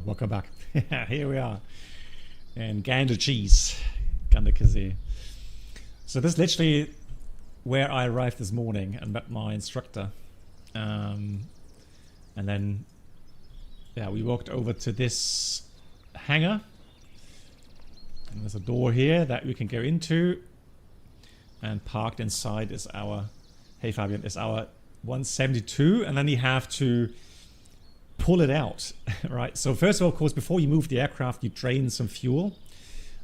welcome back. Here we are in Gander Cheese, Ganderkazee. So this is literally where I arrived this morning and met my instructor. And then, yeah, we walked over to this hangar. And there's a door here that we can go into. And parked inside is our, hey Fabian, is our 172. And then you have to pull it out, right? So first of all, of course, before you move the aircraft, you drain some fuel.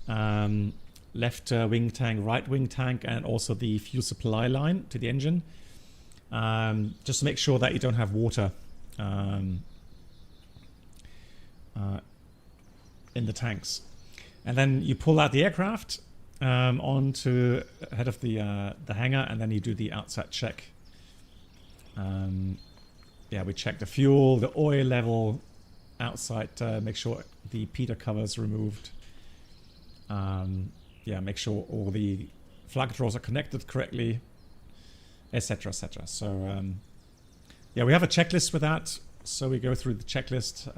Left wing tank, right wing tank, and also the fuel supply line to the engine. Just to make sure that you don't have water in the tanks. And then you pull out the aircraft onto ahead of the hangar, and then you do the outside check. Yeah, we check the fuel, the oil level outside, make sure the pitot cover is removed. Yeah, make sure all the flight controls are connected correctly, etc., etc. So, yeah, we have a checklist with that. So we go through the checklist.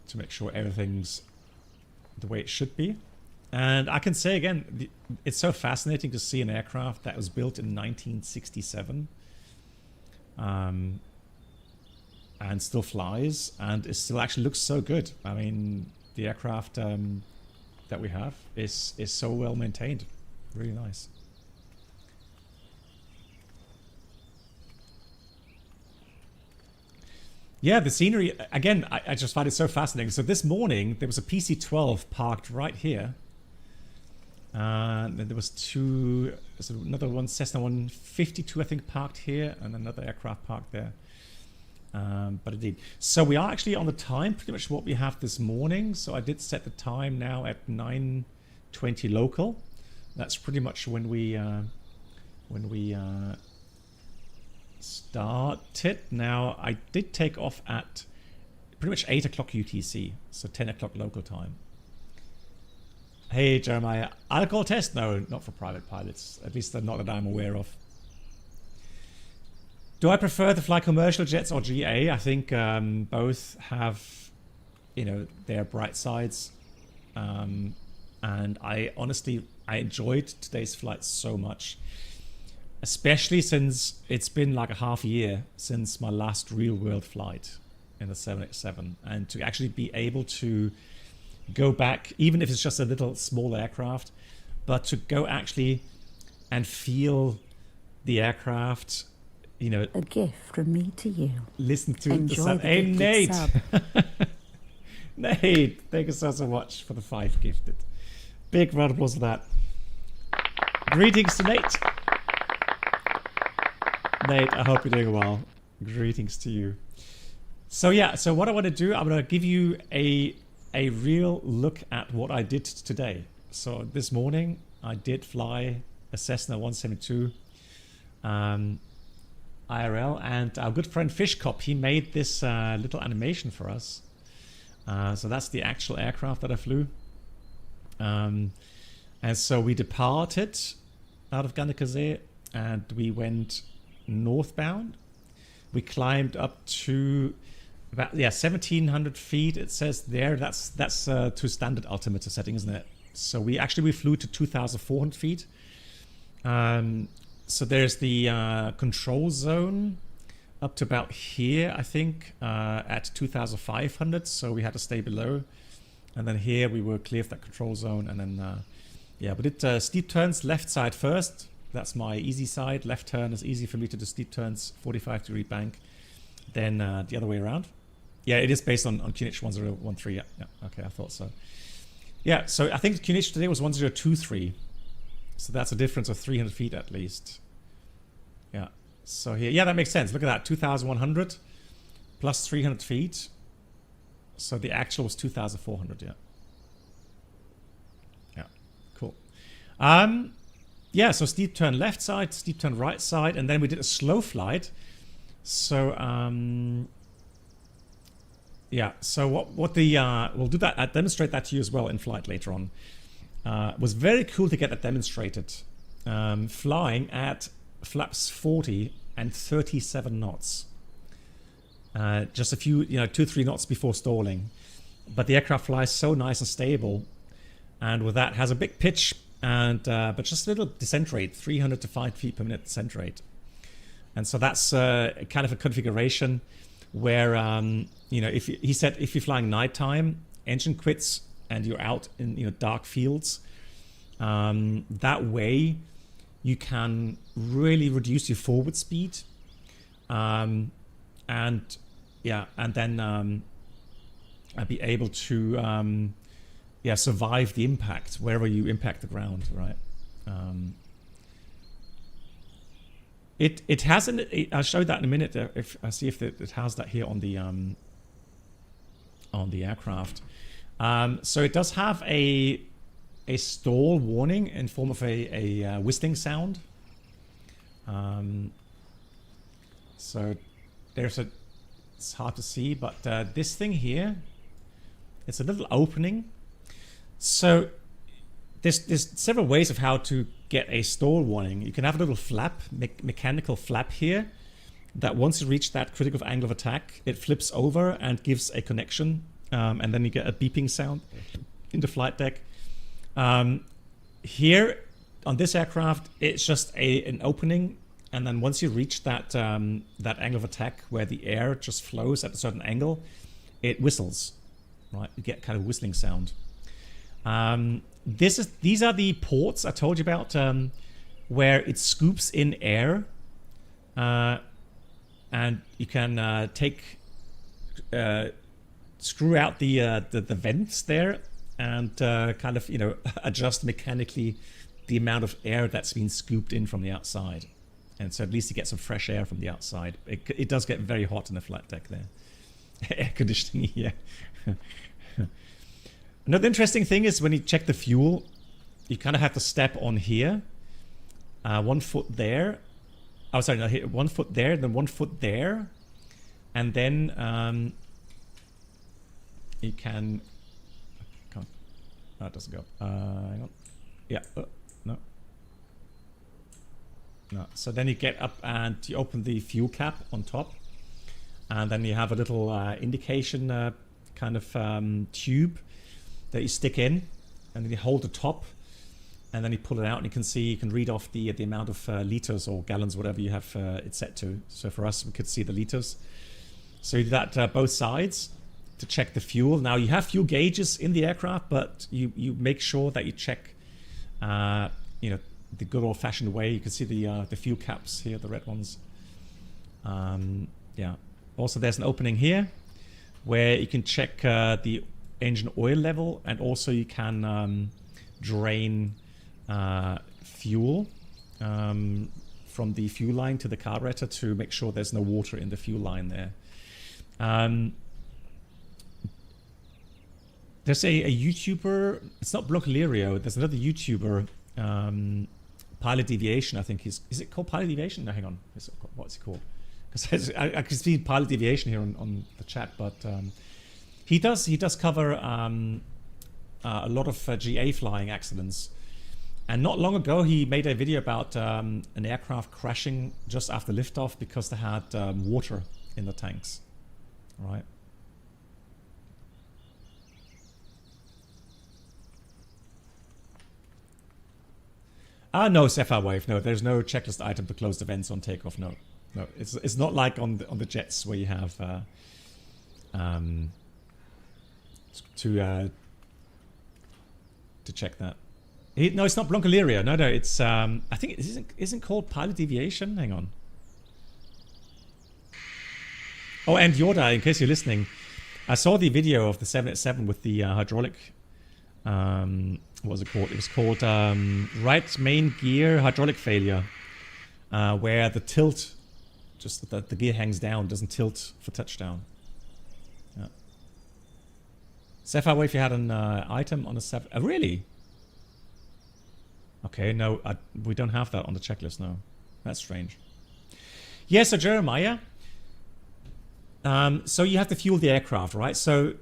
To make sure everything's the way it should be. And I can say again, it's so fascinating to see an aircraft that was built in 1967 and still flies, and it still actually looks so good. I mean, the aircraft that we have is so well maintained. Really nice. Yeah, the scenery, again, I just find it so fascinating. So this morning, there was a PC-12 parked right here. And then there was another one, Cessna 152, I think, parked here, and another aircraft parked there. But indeed, so we are actually on the time, pretty much what we have this morning. So I did set the time now at 9:20 local. That's pretty much when we started. Now I did take off at pretty much 8 o'clock UTC, so 10 o'clock local time. Hey Jeremiah, alcohol test? No, not for private pilots. At least not that I'm aware of. Do I prefer to fly commercial jets or GA? I think both have, you know, their bright sides. And I honestly enjoyed today's flight so much. Especially since it's been like a half year since my last real world flight in the 787. And to actually be able to go back, even if it's just a little small aircraft, but to go actually and feel the aircraft, you know. A gift from me to you. Listen to Enjoy the sub. the Hey, gifted Nate. sub. Nate, thank you so much for the 5 gifted. Big round of applause for that. Greetings to Nate. Nate, I hope you're doing well. Greetings to you. So yeah, so what I want to do, I'm going to give you a real look at what I did today. So this morning, I did fly a Cessna 172 IRL, and our good friend Fishcop, he made this little animation for us. So that's the actual aircraft that I flew. And so we departed out of Ganderkazee, and we went northbound. We climbed up to about 1,700 feet. It says there that's to standard altimeter setting, isn't it? So we flew to 2,400 feet. So there's the control zone up to about here, I think, at 2,500. So we had to stay below, and then here we were clear of that control zone, and then yeah, we did steep turns left side first. That's my easy side. Left turn is easy for me to do steep turns, 45-degree bank. Then the other way around. Yeah, it is based on QNH 1013. Yeah, okay, I thought so. Yeah, so I think QNH today was 1023. So that's a difference of 300 feet at least. Yeah, so here, yeah, that makes sense. Look at that, 2,100 plus 300 feet. So the actual was 2,400, yeah. Yeah, cool. Yeah, so steep turn left side, steep turn right side, and then we did a slow flight. So, yeah, so what the, we'll do that, I'll demonstrate that to you as well in flight later on. It was very cool to get that demonstrated. Flying at flaps 40 137 knots. Just a few, 2-3 knots before stalling. But the aircraft flies so nice and stable, and with that has a big pitch, and but just a little descent rate, 300 to 5 feet per minute descent rate. And so that's kind of a configuration where, if he said if you're flying nighttime, engine quits, and you're out in dark fields, that way you can really reduce your forward speed, and then be able to survive the impact wherever you impact the ground, right? It has I'll show that in a minute. If I see if it has that here on the aircraft. So it does have a stall warning in form of a whistling sound. So there's it's hard to see, but this thing here, it's a little opening. So there's several ways of how to get a stall warning. You can have a little flap, mechanical flap here, that once you reach that critical angle of attack, it flips over and gives a connection, and then you get a beeping sound in the flight deck. Here on this aircraft, it's just an opening, and then once you reach that angle of attack where the air just flows at a certain angle, it whistles, right? You get kind of whistling sound. These are the ports I told you about, where it scoops in air, and you can screw out the vents there, and kind of adjust mechanically the amount of air that's been scooped in from the outside, and so at least you get some fresh air from the outside. It does get very hot in the flight deck there. Air conditioning, yeah. Another interesting thing is when you check the fuel, you kind of have to step on here, 1 foot there. Oh, sorry, no, here, 1 foot there, then 1 foot there, and then you can. Come on. Oh, it doesn't go. Hang on. Yeah. No. No. So then you get up and you open the fuel cap on top, and then you have a little indication kind of tube that you stick in, and then you hold the top, and then you pull it out, and you can read off the amount of liters or gallons, whatever you have it set to. So for us, we could see the liters. So you do that both sides to check the fuel. Now you have fuel gauges in the aircraft, but you make sure that you check, the good old-fashioned way. You can see the fuel caps here, the red ones. Yeah. Also, there's an opening here where you can check the engine oil level, and also you can drain fuel from the fuel line to the carburetor to make sure there's no water in the fuel line there. There's a YouTuber, it's not Blocklerio, there's another YouTuber, Pilot Deviation, I think is it called Pilot Deviation? No, hang on, what's it called? Because I can see Pilot Deviation here on the chat, but he does cover a lot of GA flying accidents. And not long ago, he made a video about an aircraft crashing just after liftoff because they had water in the tanks. All right. No, Sapphire Wave. No, there's no checklist item to close the vents on takeoff. No, it's not like on the jets where you have to check that. No, it's not Blocklerio. No, it's I think it isn't called Pilot Deviation. Hang on. Oh, and Yoda, in case you're listening, I saw the video of the 787 with the hydraulic. What was it called? It was called right main gear hydraulic failure, where the tilt, just the gear hangs down, doesn't tilt for touchdown. Yeah. Sapphire Wave, you had an item on a 7. Really? Okay, no, we don't have that on the checklist. No, that's strange. Yeah, so Jeremiah. So you have to fuel the aircraft, right? So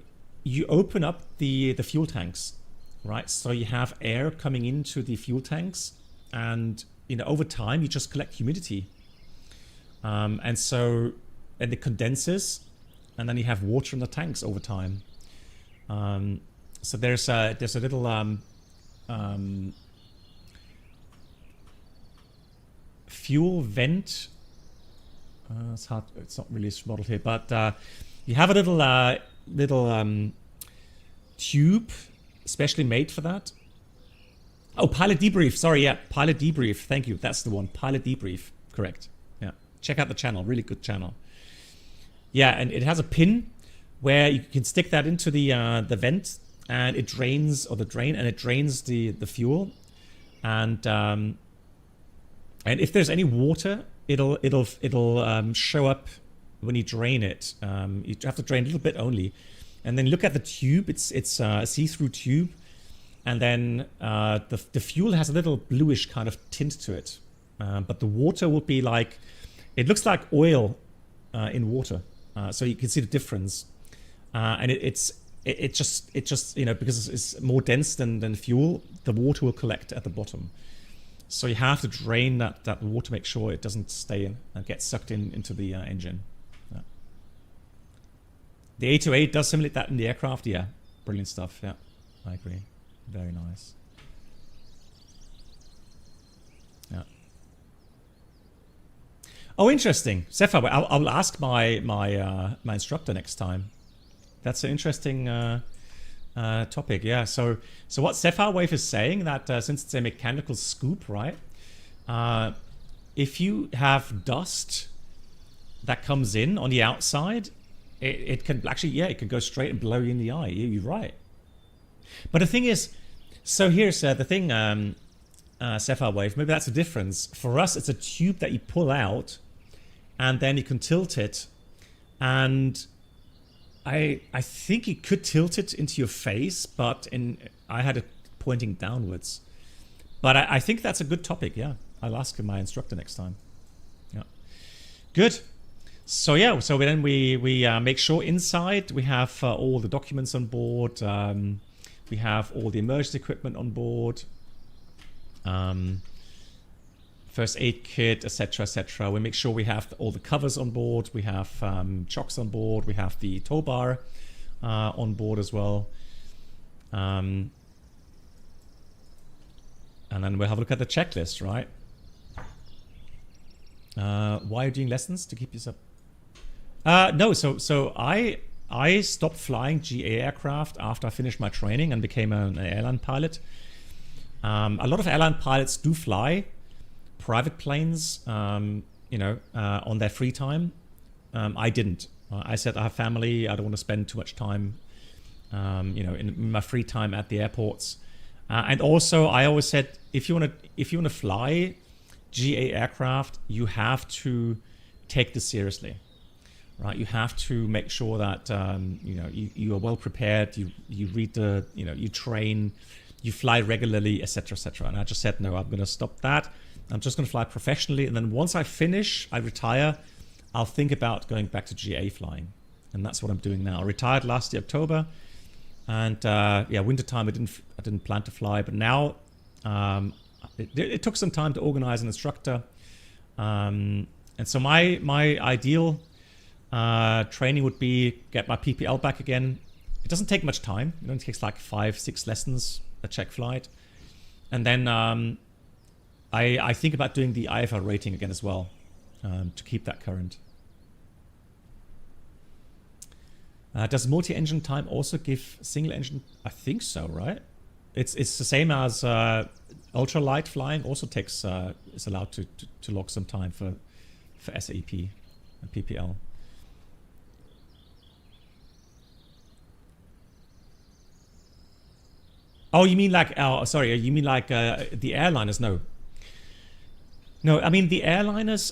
you open up the fuel tanks, right? So you have air coming into the fuel tanks, and over time you just collect humidity. and it condenses, and then you have water in the tanks over time. So there's a little fuel vent. It's hard. It's not really modeled here, but you have a little tube specially made for that. Oh, pilot debrief. Sorry, yeah, pilot debrief. Thank you. That's the one. Pilot debrief. Correct. Yeah. Check out the channel. Really good channel. Yeah, and it has a pin where you can stick that into the vent, and it drains, or the drain, and it drains the fuel, and if there's any water, it'll show up when you drain it. You have to drain a little bit only, and then look at the tube. It's a see-through tube, and then the fuel has a little bluish kind of tint to it, but the water will be like, it looks like oil in water, so you can see the difference, and it just you know, because it's more dense than fuel, the water will collect at the bottom. So you have to drain that water, make sure it doesn't stay in and get sucked into the engine. Yeah. The A2A does simulate that in the aircraft. Yeah, brilliant stuff. Yeah, I agree. Very nice. Yeah. Oh, interesting. Sapphire, I'll ask my instructor next time. That's an interesting topic. Yeah. So what Sapphire Wave is saying, that since it's a mechanical scoop, right? If you have dust that comes in on the outside, it can actually, yeah, it can go straight and blow you in the eye. You're right. But the thing is, so here's the thing, Sapphire Wave, maybe that's the difference. For us, it's a tube that you pull out, and then you can tilt it, and I think you could tilt it into your face, but I had it pointing downwards. But I think that's a good topic. Yeah, I'll ask my instructor next time. Yeah, good. So yeah, so then we make sure inside we have all the documents on board. We have all the emergency equipment on board. First aid kit, etc., etc. We make sure we have all the covers on board. We have chocks on board. We have the tow bar on board as well. And then we'll have a look at the checklist, right? Why are you doing lessons to keep yourself? No, so I stopped flying GA aircraft after I finished my training and became an airline pilot. A lot of airline pilots do fly private planes, you know, on their free time. I didn't. I said I have family. I don't want to spend too much time, you know, in my free time at the airports. And also, I always said, if you want to fly GA aircraft, you have to take this seriously, right? You have to make sure that you know, you are well prepared. You read the, you know, you train, you fly regularly, etc., etc. And I just said, no, I'm going to stop that. I'm just going to fly professionally, and then once I finish, I retire, I'll think about going back to GA flying, and that's what I'm doing now. I retired last year October, and yeah, wintertime I didn't plan to fly, but now it took some time to organize an instructor, and so my ideal training would be get my PPL back again. It doesn't take much time. It only takes like 5-6 lessons a check flight, and then I think about doing the IFR rating again as well, to keep that current. Does multi-engine time also give single engine? I think so, right? It's the same as ultralight flying. Also takes is allowed to log some time for SAP and PPL. Oh, you mean like? Oh, sorry. You mean like the airliners? No. No, I mean the airliners.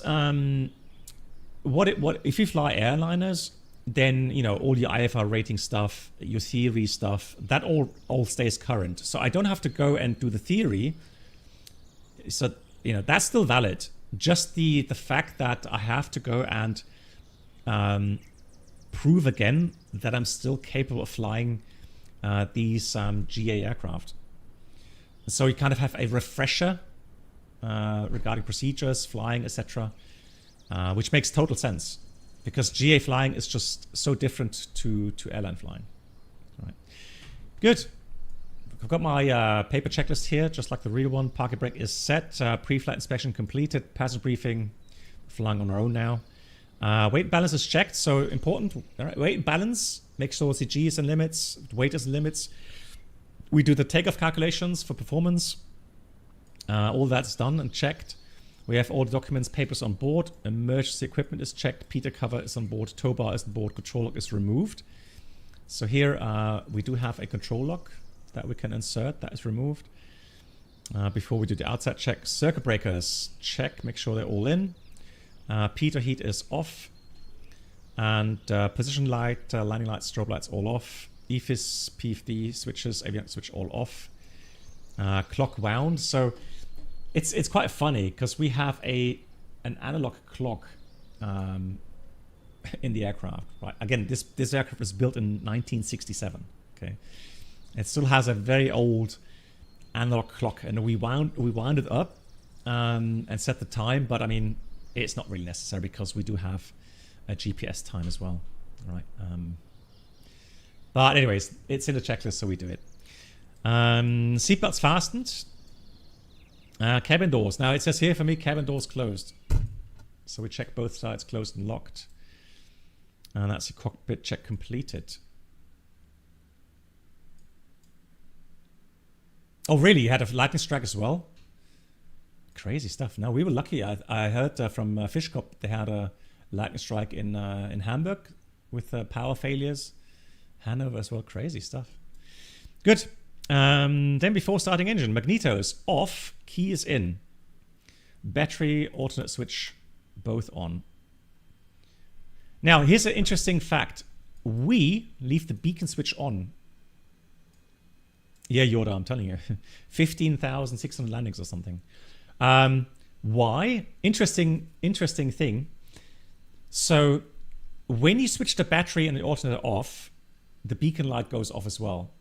What if you fly airliners, then you know all your IFR rating stuff, your theory stuff, that all stays current. So I don't have to go and do the theory. So you know that's still valid. Just the fact that I have to go and prove again that I'm still capable of flying these GA aircraft. So you kind of have a refresher regarding procedures, flying, etc. which makes total sense because GA flying is just so different to airline flying. Right. Good. I've got my paper checklist here, just like the real one. Parking brake is set. Pre-flight inspection completed. Passenger briefing. Flying on our own now. Weight and balance is checked, so important. All right, weight and balance. Make sure CG is in limits. Weight is in limits. We do the takeoff calculations for performance. All that's done and checked. We have all the documents, papers on board. Emergency equipment is checked. Peter cover is on board. Tow bar is on board. Control lock is removed. So here we do have a control lock that we can insert. That is removed. Before we do the outside check, circuit breakers check. Make sure they're all in. Peter heat is off. And position light, landing lights, strobe lights all off. EFIS, PFD switches, avionics switch all off. Clock wound. So it's quite funny because we have an analog clock in the aircraft. Right. Again, this aircraft was built in 1967. Okay. It still has a very old analog clock, and we wound it up and set the time. But I mean, it's not really necessary because we do have a GPS time as well, right? But anyways, it's in the checklist, so we do it. Seatbelts fastened. Cabin doors. Now it says here for me, cabin doors closed. So we check both sides closed and locked. And that's a cockpit check completed. Oh, really? You had a lightning strike as well? Crazy stuff. No, we were lucky. I heard from Fishkop they had a lightning strike in Hamburg with power failures. Hanover as well. Crazy stuff. Good. Then before starting engine, magnetos off, key is in. Battery, alternate switch, both on. Now, here's an interesting fact. We leave the beacon switch on. Yeah, Yoda, I'm telling you. 15,600 landings or something. Why? Interesting thing. So when you switch the battery and the alternator off, the beacon light goes off as well.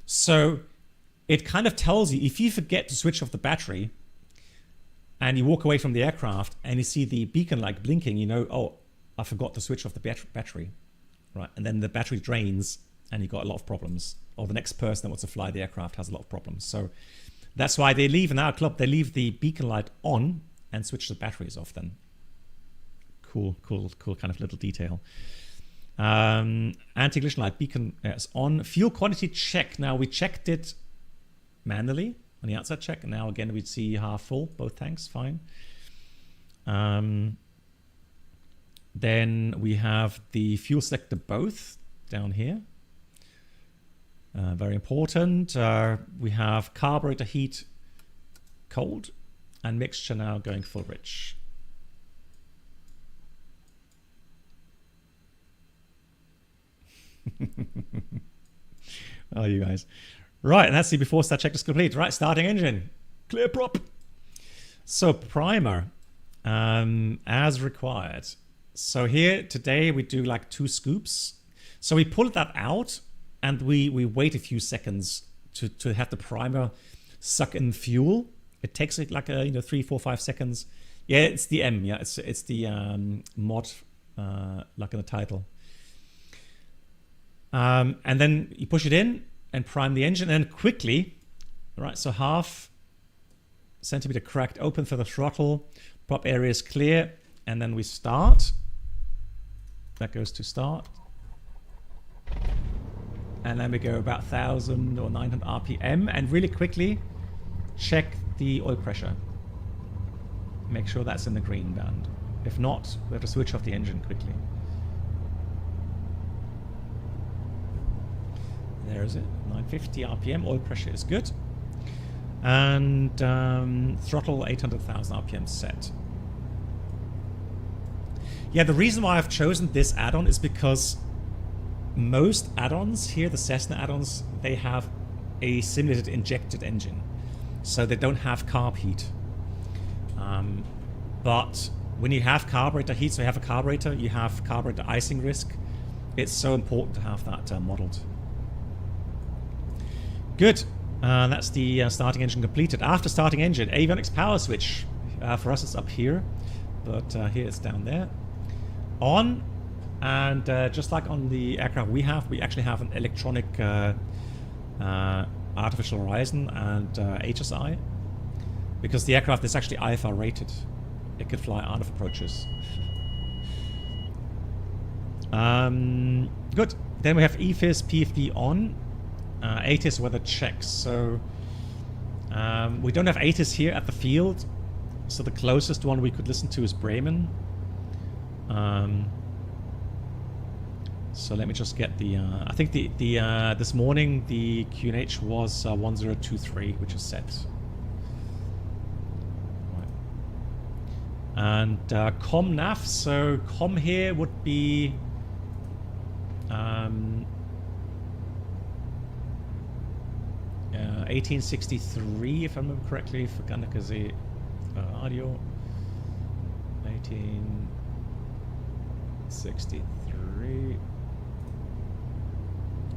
So it kind of tells you, if you forget to switch off the battery and you walk away from the aircraft and you see the beacon light blinking, you know, oh, I forgot to switch off the battery, right? And then the battery drains and you got a lot of problems. Or the next person that wants to fly the aircraft has a lot of problems. So that's why they leave in our club, they leave the beacon light on and switch the batteries off then. Cool kind of little detail. Anti-collision light beacon is on. Fuel quantity check. Now we checked it manually on the outside check. And now again, we'd see half full, both tanks, fine. Then we have the fuel selector both down here. Very important. We have carburetor heat cold and mixture now going full rich. Oh, you guys. Right, and that's the before start check is complete. Right, starting engine. Clear prop. So primer, as required. So here today we do like 2 scoops. So we pull that out and we wait a few seconds to have the primer suck in fuel. It takes it like 3, 4, 5 seconds. Yeah, it's the M. Yeah, it's the mod, like in the title. And then you push it in and prime the engine, and then quickly, right? So 0.5 centimeter cracked open for the throttle. Prop area is clear, and then we start. That goes to start. And then we go about 1,000 or 900 RPM, and really quickly check the oil pressure. Make sure that's in the green band. If not, we have to switch off the engine quickly. There's it, 950 RPM, oil pressure is good. And throttle 800,000 RPM set. Yeah, the reason why I've chosen this add-on is because most add-ons here, the Cessna add-ons, they have a simulated injected engine. So they don't have carb heat. But when you have carburetor heat, so you have a carburetor, you have carburetor icing risk. It's so important to have that modeled. Good. That's the starting engine completed. After starting engine, avionics power switch. For us, it's up here. but here it's down there. On, and just like on the aircraft we actually have an electronic artificial horizon and HSI, because the aircraft is actually IFR rated. It could fly out of approaches. Good. Then we have EFIS, PFD on. ATIS weather checks. So we don't have ATIS here at the field. So the closest one we could listen to is Bremen. So let me just get the. I think the this morning the QNH was 1023, which is set. And com nav, so com here would be 1863, if I remember correctly, for Ganakazi audio. 1863.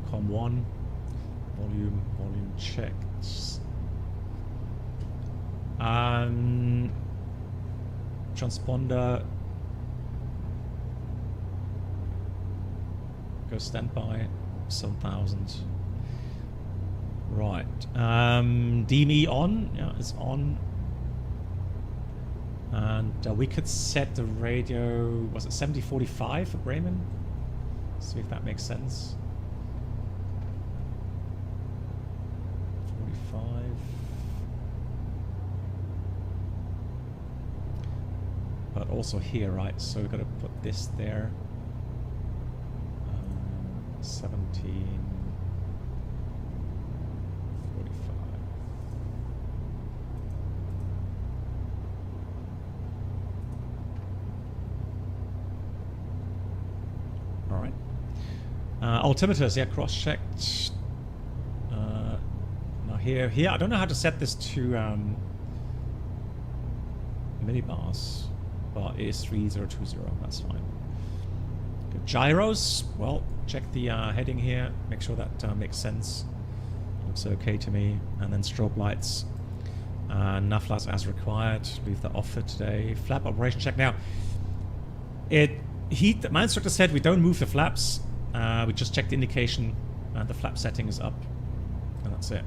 Com 1. Volume checked. Transponder. Go standby. 7,000. Right. DME on. Yeah, it's on. And we could set the radio. Was it 7045 for Bremen? See if that makes sense. 45. But also here, right? So we've got to put this there. 17. 45. All right. Altimeters, yeah, cross-checked. Now here, I don't know how to set this to minibars, but it is 3020. That's fine. Good. Gyros. Well, check the heading here. Make sure that makes sense. Looks okay to me. And then strobe lights. Nav lights as required. Leave that off for today. Flap operation check. Now, my instructor said we don't move the flaps. We just check the indication and the flap setting is up. And that's it.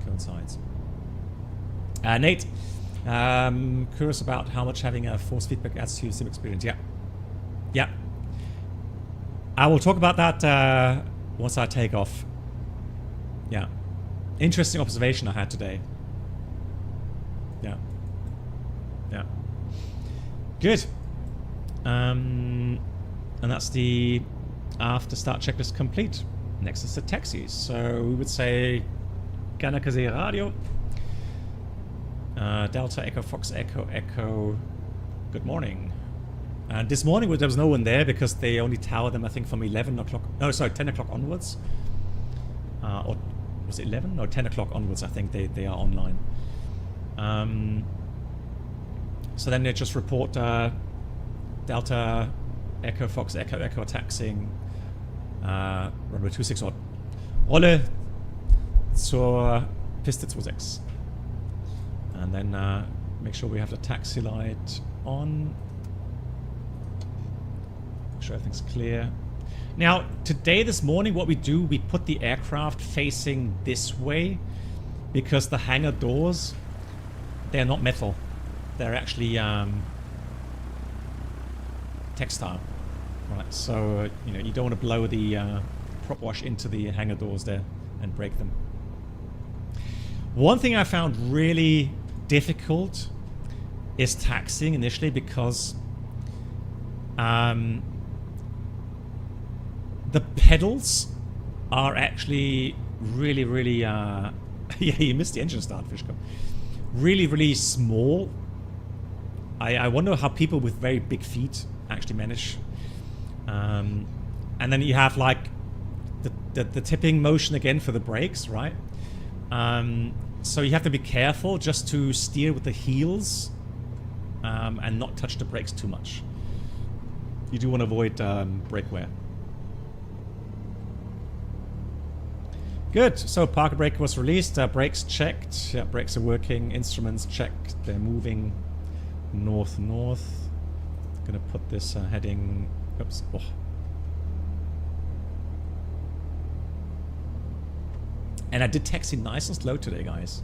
Coincides. Nate, curious about how much having a force feedback adds to your sim experience. Yeah. Yeah. I will talk about that once I take off. Yeah. Interesting observation I had today. Yeah. Yeah. Good. And that's the after start checklist complete. Next is the taxis. So we would say Ganakaze Radio. Delta Echo Fox Echo Echo. Good morning. And this morning there was no one there because they only towered them, I think, from 11 o'clock. No, sorry, 10 o'clock onwards. Or was it 11? No, 10 o'clock onwards. I think they are online. So then they just report Delta Echo Fox Echo Echo taxiing runway 26 or Rolle zur Piste 26. And then make sure we have the taxi light on. Make sure everything's clear. Now, this morning, what we do, we put the aircraft facing this way because the hangar doors, they're not metal. They're actually textile. Right, so, you don't want to blow the prop wash into the hangar doors there and break them. One thing I found really difficult is taxiing initially because the pedals are actually really yeah, you missed the engine start, Fishko. Really small. I wonder how people with very big feet actually manage. And then you have like the tipping motion again for the brakes, right? So you have to be careful just to steer with the heels and not touch the brakes too much. You do want to avoid brake wear. Good. So parker brake was released. Brakes checked. Yeah, brakes are working. Instruments checked. They're moving north. going to put this heading... Oops. Oh. And I did taxi nice and slow today, guys.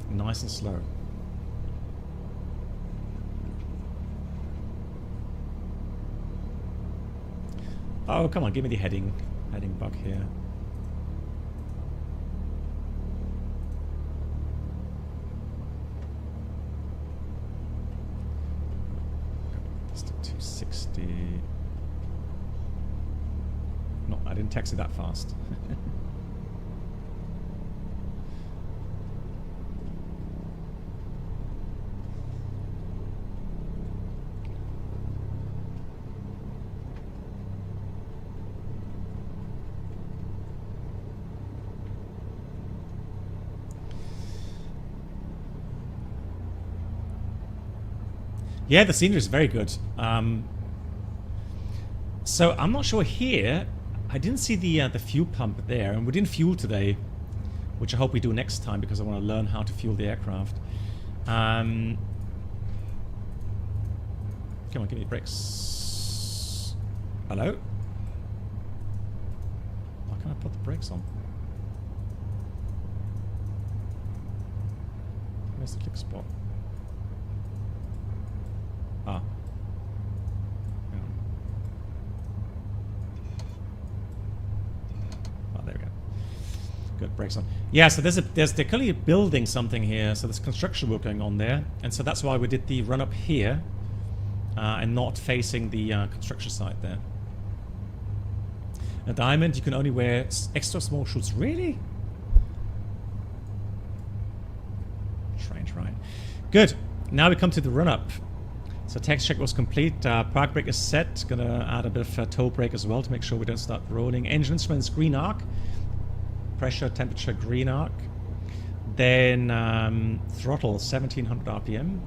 Nice and slow. Oh, come on, give me the heading bug here. Let's do 260. No, I didn't taxi that fast. Yeah, the scenery is very good. So I'm not sure here. I didn't see the fuel pump there, and we didn't fuel today, which I hope we do next time because I want to learn how to fuel the aircraft. Come on, give me brakes. Hello? Why can't I put the brakes on? Where's the click spot? Ah. Yeah. Oh, there we go. Good, brakes on. Yeah, so they're clearly building something here. So there's construction work going on there, and so that's why we did the run up here, and not facing the construction site there. A diamond, you can only wear extra small shoes. Really? Strange, right? Good. Now we come to the run up. So taxi check was complete. Park brake is set. Gonna add a bit of toe brake as well to make sure we don't start rolling. Engine instruments green arc. Pressure, temperature green arc. Then throttle 1700 RPM.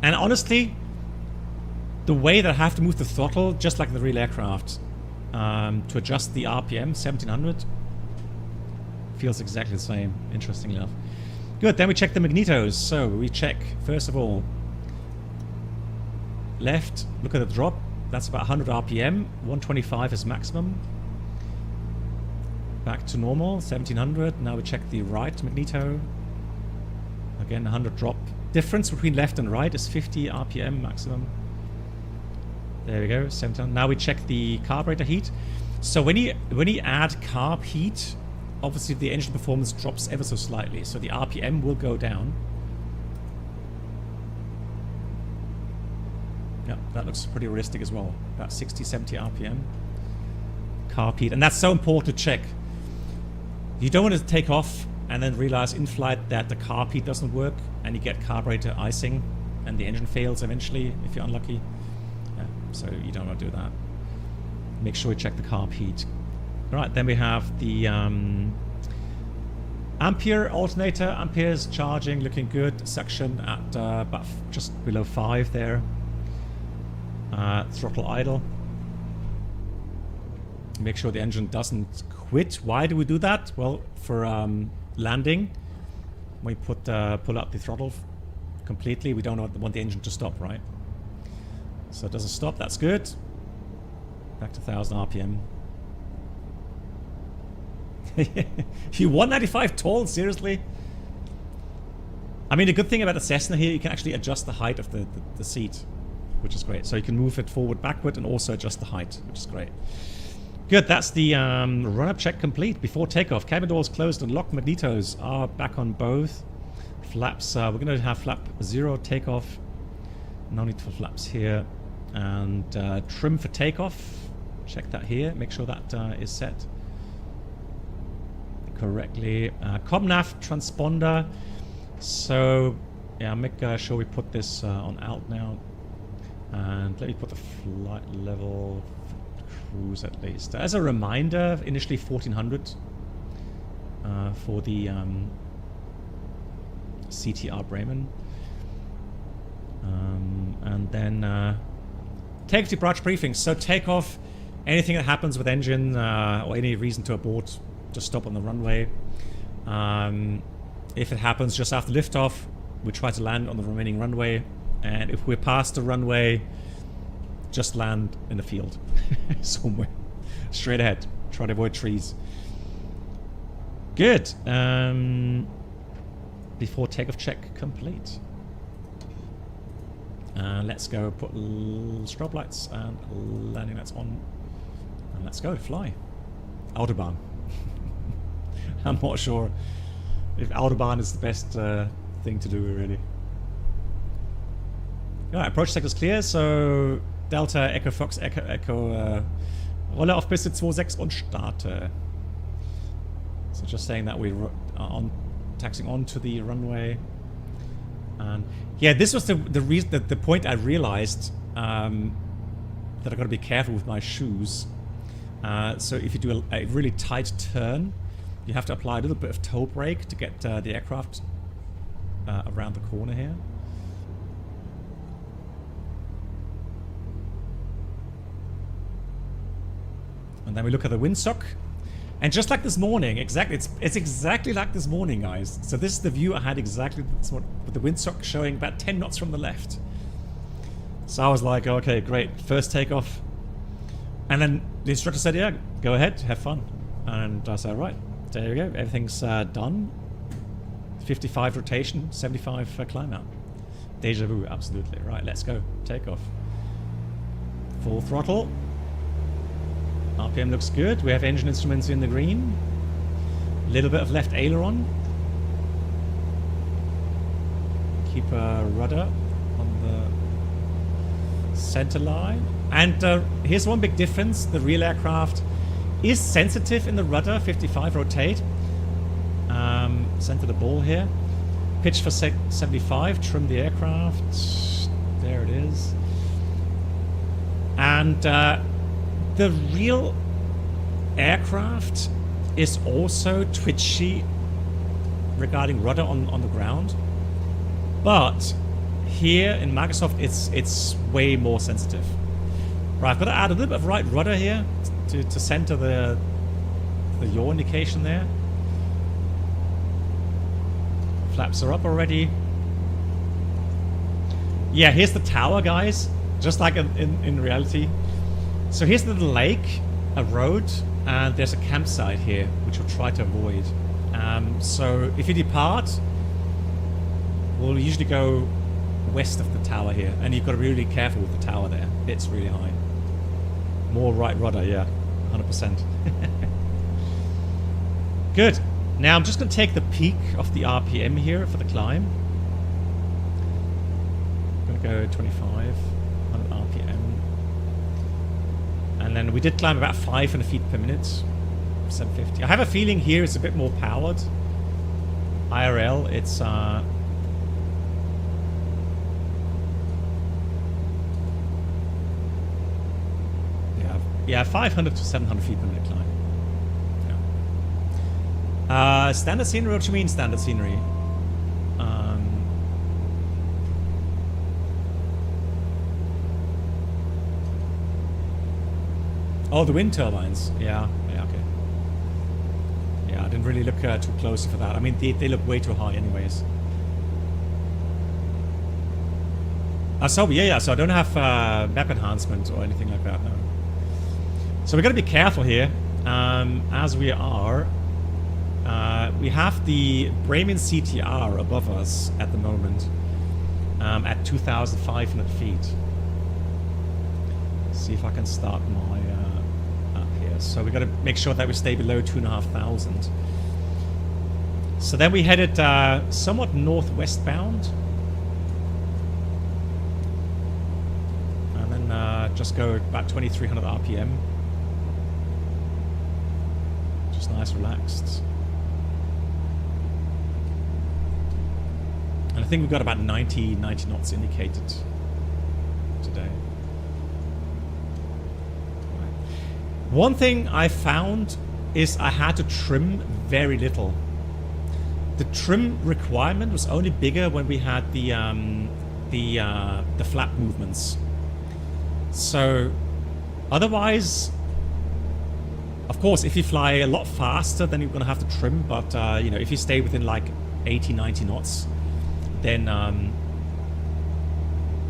And honestly, the way that I have to move the throttle, just like the real aircraft, to adjust the RPM 1700. Feels exactly the same, interestingly enough. Good, then we check the magnetos. So we check, first of all, left, look at the drop. That's about 100 RPM. 125 is maximum. Back to normal, 1700. Now we check the right magneto. Again, 100 drop. Difference between left and right is 50 RPM maximum. There we go, 1700. Now we check the carburetor heat. So when you add carb heat, obviously the engine performance drops ever so slightly, so the RPM will go down. Yeah, that looks pretty realistic as well. About 60, 70 RPM. Carb heat, and that's so important to check. You don't want to take off and then realize in flight that the carb heat doesn't work and you get carburetor icing and the engine fails eventually if you're unlucky. Yeah, so you don't want to do that. Make sure you check the carb heat. Right, then we have the ampere alternator. Ampere's charging, looking good. Suction at about just below 5 there. Throttle idle. Make sure the engine doesn't quit. Why do we do that? Well, for landing, we pull up the throttle completely. We don't want the engine to stop, right? So it doesn't stop. That's good. Back to 1000 RPM. You 195 tall? Seriously? I mean, the good thing about the Cessna here, you can actually adjust the height of the seat, which is great. So you can move it forward, backward, and also adjust the height, which is great. Good, that's the run-up check complete. Before takeoff, cabin doors closed and locked. Magnetos are back on both. Flaps, we're going to have flap 0 takeoff. No need for flaps here. And trim for takeoff. Check that here. Make sure that is set correctly. Comnav transponder. So, yeah, make sure we put this on alt now. And let me put the flight level cruise at least. As a reminder, initially 1400 for the CTR Bremen. And then take to branch briefing. So take off. Anything that happens with engine or any reason to abort, just stop on the runway. If it happens just after liftoff, we try to land on the remaining runway, and if we're past the runway, just land in the field somewhere straight ahead. Try to avoid trees. Good. Before takeoff check complete. Let's go put strobe lights and landing lights on, and let's go fly. Autobahn. I'm not sure if Autobahn is the best thing to do, really. Alright, approach sector's clear, so Delta, Echo Fox, Echo, Rolle auf Piste 26 und starte. So just saying that we are taxiing onto the runway. And yeah, this was the reason, the point I realized that I got to be careful with my shoes. So if you do a really tight turn, you have to apply a little bit of toe brake to get the aircraft around the corner here. And then we look at the windsock. And just like this morning, exactly, it's exactly like this morning, guys. So this is the view I had exactly this morning, with the windsock showing about 10 knots from the left. So I was like, okay, great, first takeoff. And then the instructor said, yeah, go ahead, have fun. And I said, right, there you go, everything's done. 55 rotation, 75 climb out. Deja vu, absolutely. Right, let's go, take off. Full throttle. RPM looks good. We have engine instruments in the green. A little bit of left aileron. Keep rudder on the center line. And here's one big difference. The real aircraft is sensitive in the rudder. 55 rotate. Center the ball here. Pitch for 75. Trim the aircraft. There it is. And the real aircraft is also twitchy regarding rudder on the ground, but here in Microsoft it's way more sensitive. Right, I've got to add a little bit of right rudder here to center the yaw indication there. Flaps are up already. Yeah, here's the tower, guys, just like in reality. So here's the little lake, a road, and there's a campsite here, which we'll try to avoid. So if you depart, we'll usually go west of the tower here, and you've got to be really careful with the tower there. It's really high. More right rudder, yeah, 100%. Good. Now I'm just going to take the peak of the RPM here for the climb. I'm going to go 25, 100 RPM. And then we did climb about 500 feet per minute, 750. I have a feeling here it's a bit more powered. IRL, it's yeah, 500 to 700 feet per minute climb. Yeah. Standard scenery. What do you mean standard scenery? Oh, the wind turbines. Yeah, yeah, okay. Yeah, I didn't really look too closely for that. I mean, they look way too high anyways. So, yeah, so I don't have map enhancement or anything like that, no. So we got to be careful here, as we are. We have the Bremen CTR above us at the moment, at 2,500 feet. See if I can start my up here. So we got to make sure that we stay below 2,500. So then we headed somewhat northwest bound, and then just go about 2,300 RPM. Just nice, relaxed. And I think we've got about 90 knots indicated today. One thing I found is I had to trim very little. The trim requirement was only bigger when we had the flap movements. So otherwise, Of course, if you fly a lot faster, then you're going to have to trim. But, you know, if you stay within like 80, 90 knots, then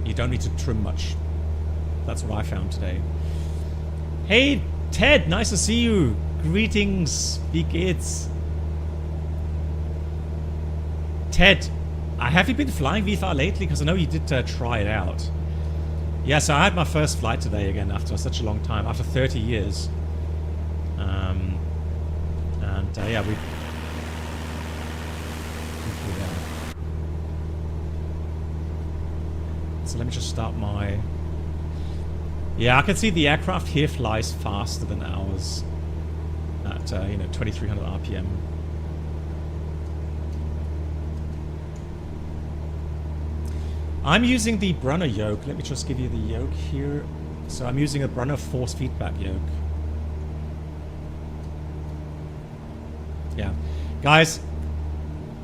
you don't need to trim much. That's what I found today. Hey, Ted, nice to see you. Greetings. Wie geht's? Ted, have you been flying VFR lately? Because I know you did try it out. Yeah, so I had my first flight today again after such a long time, after 30 years. Yeah, we... So let me just start my... Yeah, I can see the aircraft here flies faster than ours at, you know, 2300 RPM. I'm using the Brunner yoke. Let me just give you the yoke here. So I'm using a Brunner force feedback yoke. Yeah, guys,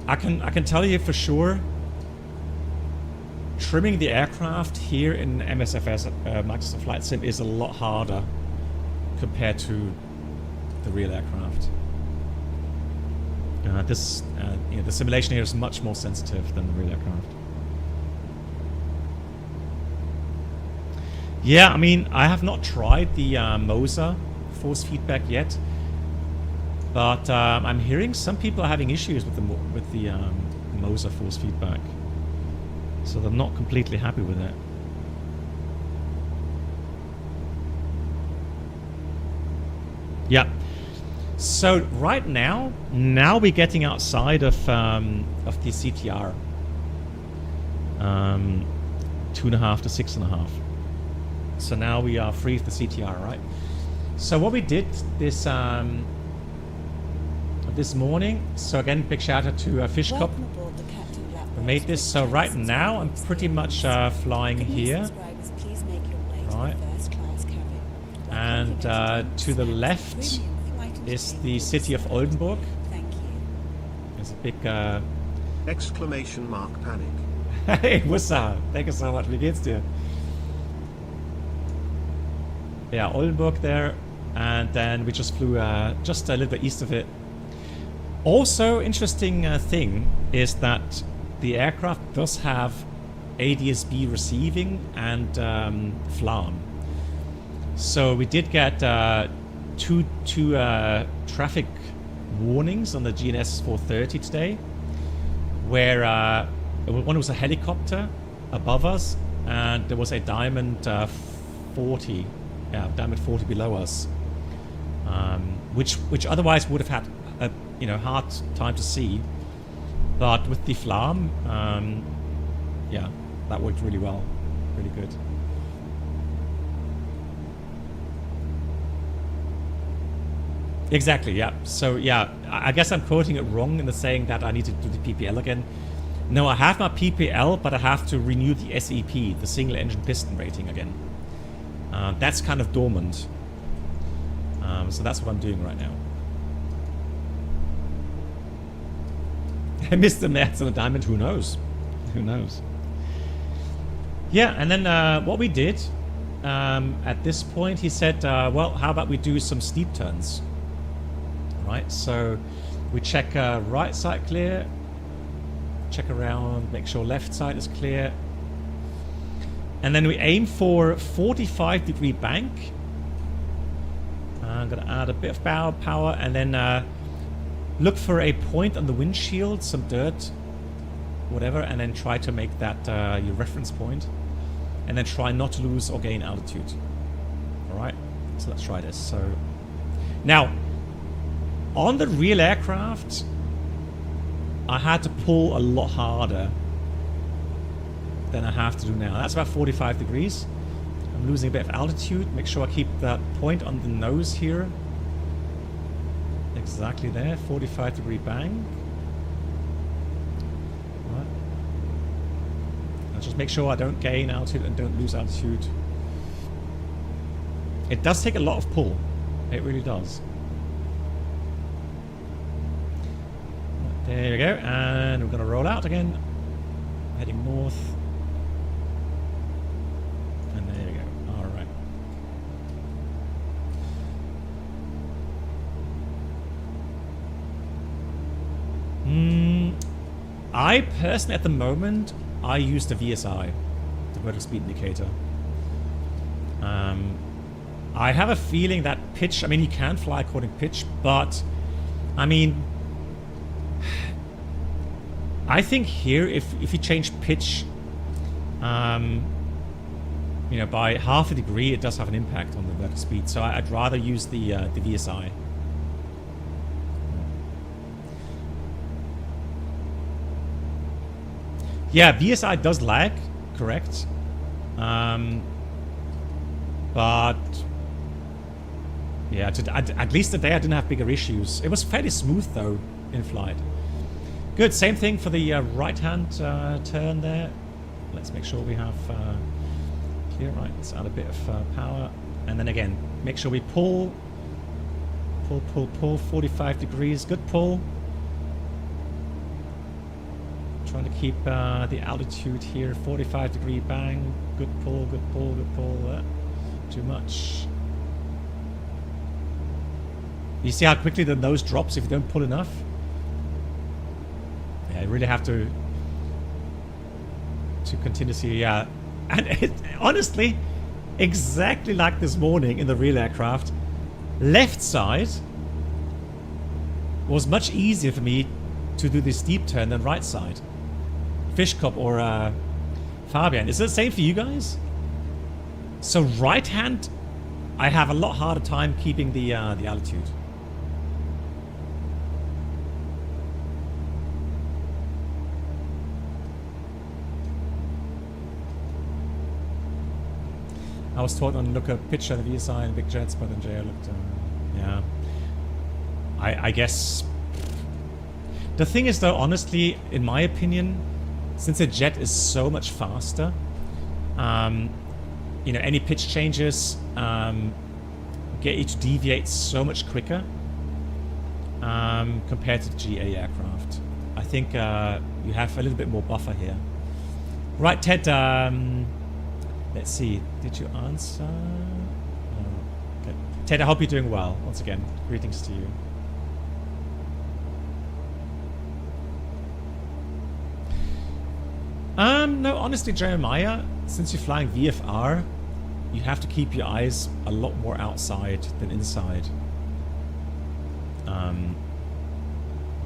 I can tell you for sure, trimming the aircraft here in MSFS Microsoft Flight Sim is a lot harder compared to the real aircraft. You know, the simulation here is much more sensitive than the real aircraft. Yeah, I mean, I have not tried the Moser force feedback yet, but I'm hearing some people are having issues with the Moser force feedback, so they're not completely happy with it. Yeah. So right now we're getting outside of the CTR, 2.5 to 6.5. So now we are free of the CTR, right? So what we did this this morning. So again, big shout out to Fishcop. We made this. So right now I'm pretty much flying here, right? And to the left is the city of Oldenburg. There's a big exclamation mark panic. Hey, what's up? Thank you so much. Wie geht's dir? Yeah, Oldenburg there, and then we just flew just a little bit east of it. Also, interesting thing is that the aircraft does have ADS-B receiving and FLAM. So we did get two traffic warnings on the GNS 430 today, where one was a helicopter above us, and there was a Diamond 40. Yeah, Diamond 40 below us, which otherwise would have had a hard time to see, but with the FLAM, yeah, that worked really well, really good. Exactly, yeah. So yeah, I guess I'm quoting it wrong in the saying that I need to do the PPL again. No, I have my PPL, but I have to renew the SEP, the single engine piston rating again. That's kind of dormant. So that's what I'm doing right now. Mr. Mertz on a Diamond, who knows? Who knows? Yeah, and then what we did at this point, he said, well, how about we do some steep turns? Right, so we check right side clear, check around, make sure left side is clear. And then we aim for 45-degree bank. I'm going to add a bit of bow power, and then look for a point on the windshield, some dirt, whatever, and then try to make that your reference point. And then try not to lose or gain altitude. Alright, so let's try this. So now, on the real aircraft, I had to pull a lot harder than I have to do now. That's about 45 degrees. I'm losing a bit of altitude. Make sure I keep that point on the nose here. Exactly there, 45-degree bang. Right. I'll just make sure I don't gain altitude and don't lose altitude. It does take a lot of pull. It really does. Right, there we go, and we're going to roll out again. Heading north. I personally, at the moment, I use the VSI, the vertical speed indicator. I have a feeling that pitch, I mean, you can fly according to pitch, but, I mean, I think here, if you change pitch, you know, by half a degree, it does have an impact on the vertical speed. So I'd rather use the VSI. Yeah, VSI does lag, correct. But yeah, at least today I didn't have bigger issues. It was fairly smooth though in flight. Good, same thing for the right-hand turn there. Let's make sure we have clear. Right, let's add a bit of power. And then again, make sure we pull 45 degrees. Good pull. Trying to keep the altitude here, 45 degree bang. Good pull, good pull, good pull. Too much. You see how quickly the nose drops if you don't pull enough? Yeah, you really have to continuously, yeah. And it, honestly, exactly like this morning in the real aircraft, left side was much easier for me to do this steep turn than right side. Fishkop or Fabian, is it the same for you guys? So right hand, I have a lot harder time keeping the altitude. I was taught on look at picture the VSI and big jets, but then Jay looked, yeah. I guess. The thing is though, honestly, in my opinion, since a jet is so much faster, you know, any pitch changes get you to deviate so much quicker compared to the GA aircraft. I think you have a little bit more buffer here. Right, Ted, let's see, did you answer? Okay. Ted, I hope you're doing well. Once again, greetings to you. No, honestly, Jeremiah, since you're flying VFR, you have to keep your eyes a lot more outside than inside.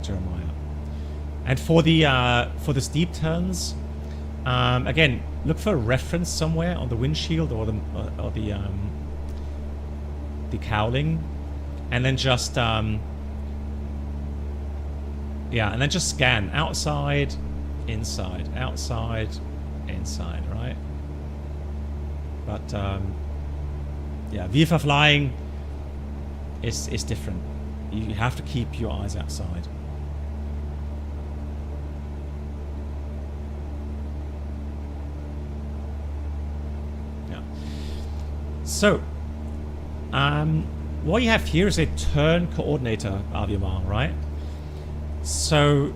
Jeremiah. And for the steep turns, again, look for a reference somewhere on the windshield or the cowling, and then just yeah, and then just scan outside, inside, outside, inside, right? But yeah, VFR flying is different. You have to keep your eyes outside. Yeah. So, what you have here is a turn coordinator, Aviamar, right? So,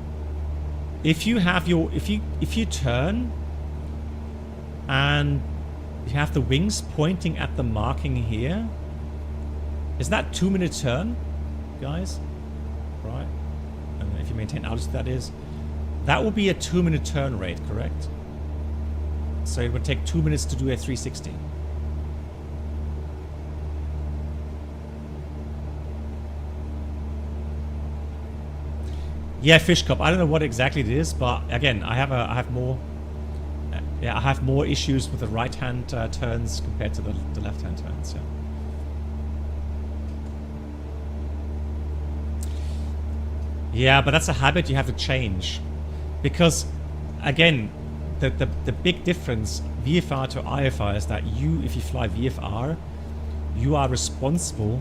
if you have your if you turn and you have the wings pointing at the marking here, is that 2-minute turn, guys? Right? And if you maintain altitude, that will be a 2-minute turn rate, correct? So it would take 2 minutes to do a 360. Yeah, fish cup. I don't know what exactly it is, but again, I have more issues with the right-hand turns compared to the left-hand turns. Yeah. Yeah, but that's a habit you have to change, because again, the big difference VFR to IFR is that if you fly VFR, you are responsible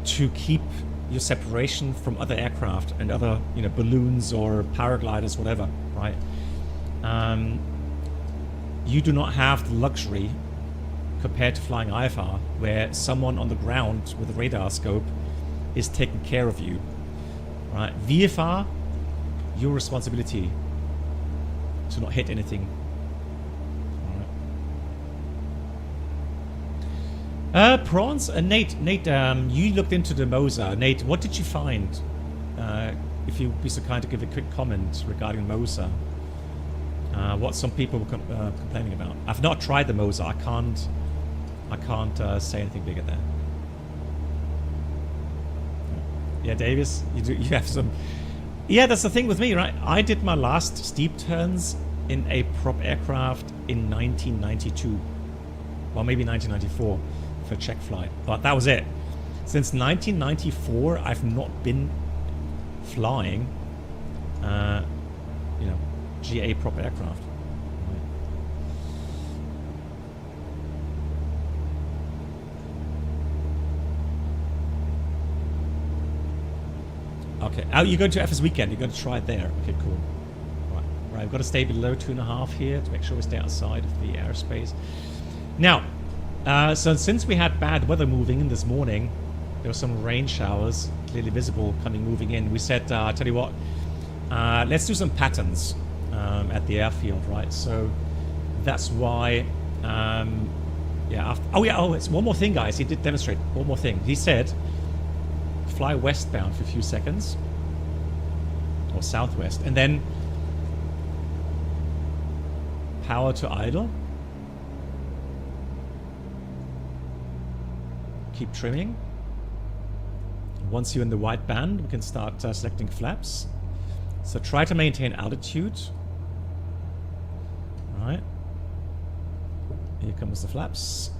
to keep your separation from other aircraft and other, you know, balloons or paragliders, whatever, right? You do not have the luxury compared to flying IFR, where someone on the ground with a radar scope is taking care of you, right? VFR, your responsibility to not hit anything. Prawns, Nate, you looked into the Mosa. Nate, what did you find? if you'd be so kind to give a quick comment regarding Mosa. What some people were complaining about. I've not tried the Mosa. I can't say anything bigger there. Yeah, Davis, you have some. Yeah, that's the thing with me, right? I did my last steep turns in a prop aircraft in 1992, well, maybe 1994 for a check flight, but that was it. Since 1994, I've not been flying, you know, GA prop aircraft. Okay, you're going to FS Weekend. You're going to try it there. Okay, cool. Right, we've got to stay below 2.5 here to make sure we stay outside of the airspace. Now, so since we had bad weather moving in this morning, there were some rain showers clearly visible moving in. We said, tell you what, let's do some patterns at the airfield, right? So that's why, yeah. It's one more thing, guys. He did demonstrate one more thing. He said, fly westbound for a few seconds, or southwest, and then power to idle. Keep trimming. Once you're in the white band, we can start selecting flaps. So try to maintain altitude. All right. Here comes the flaps.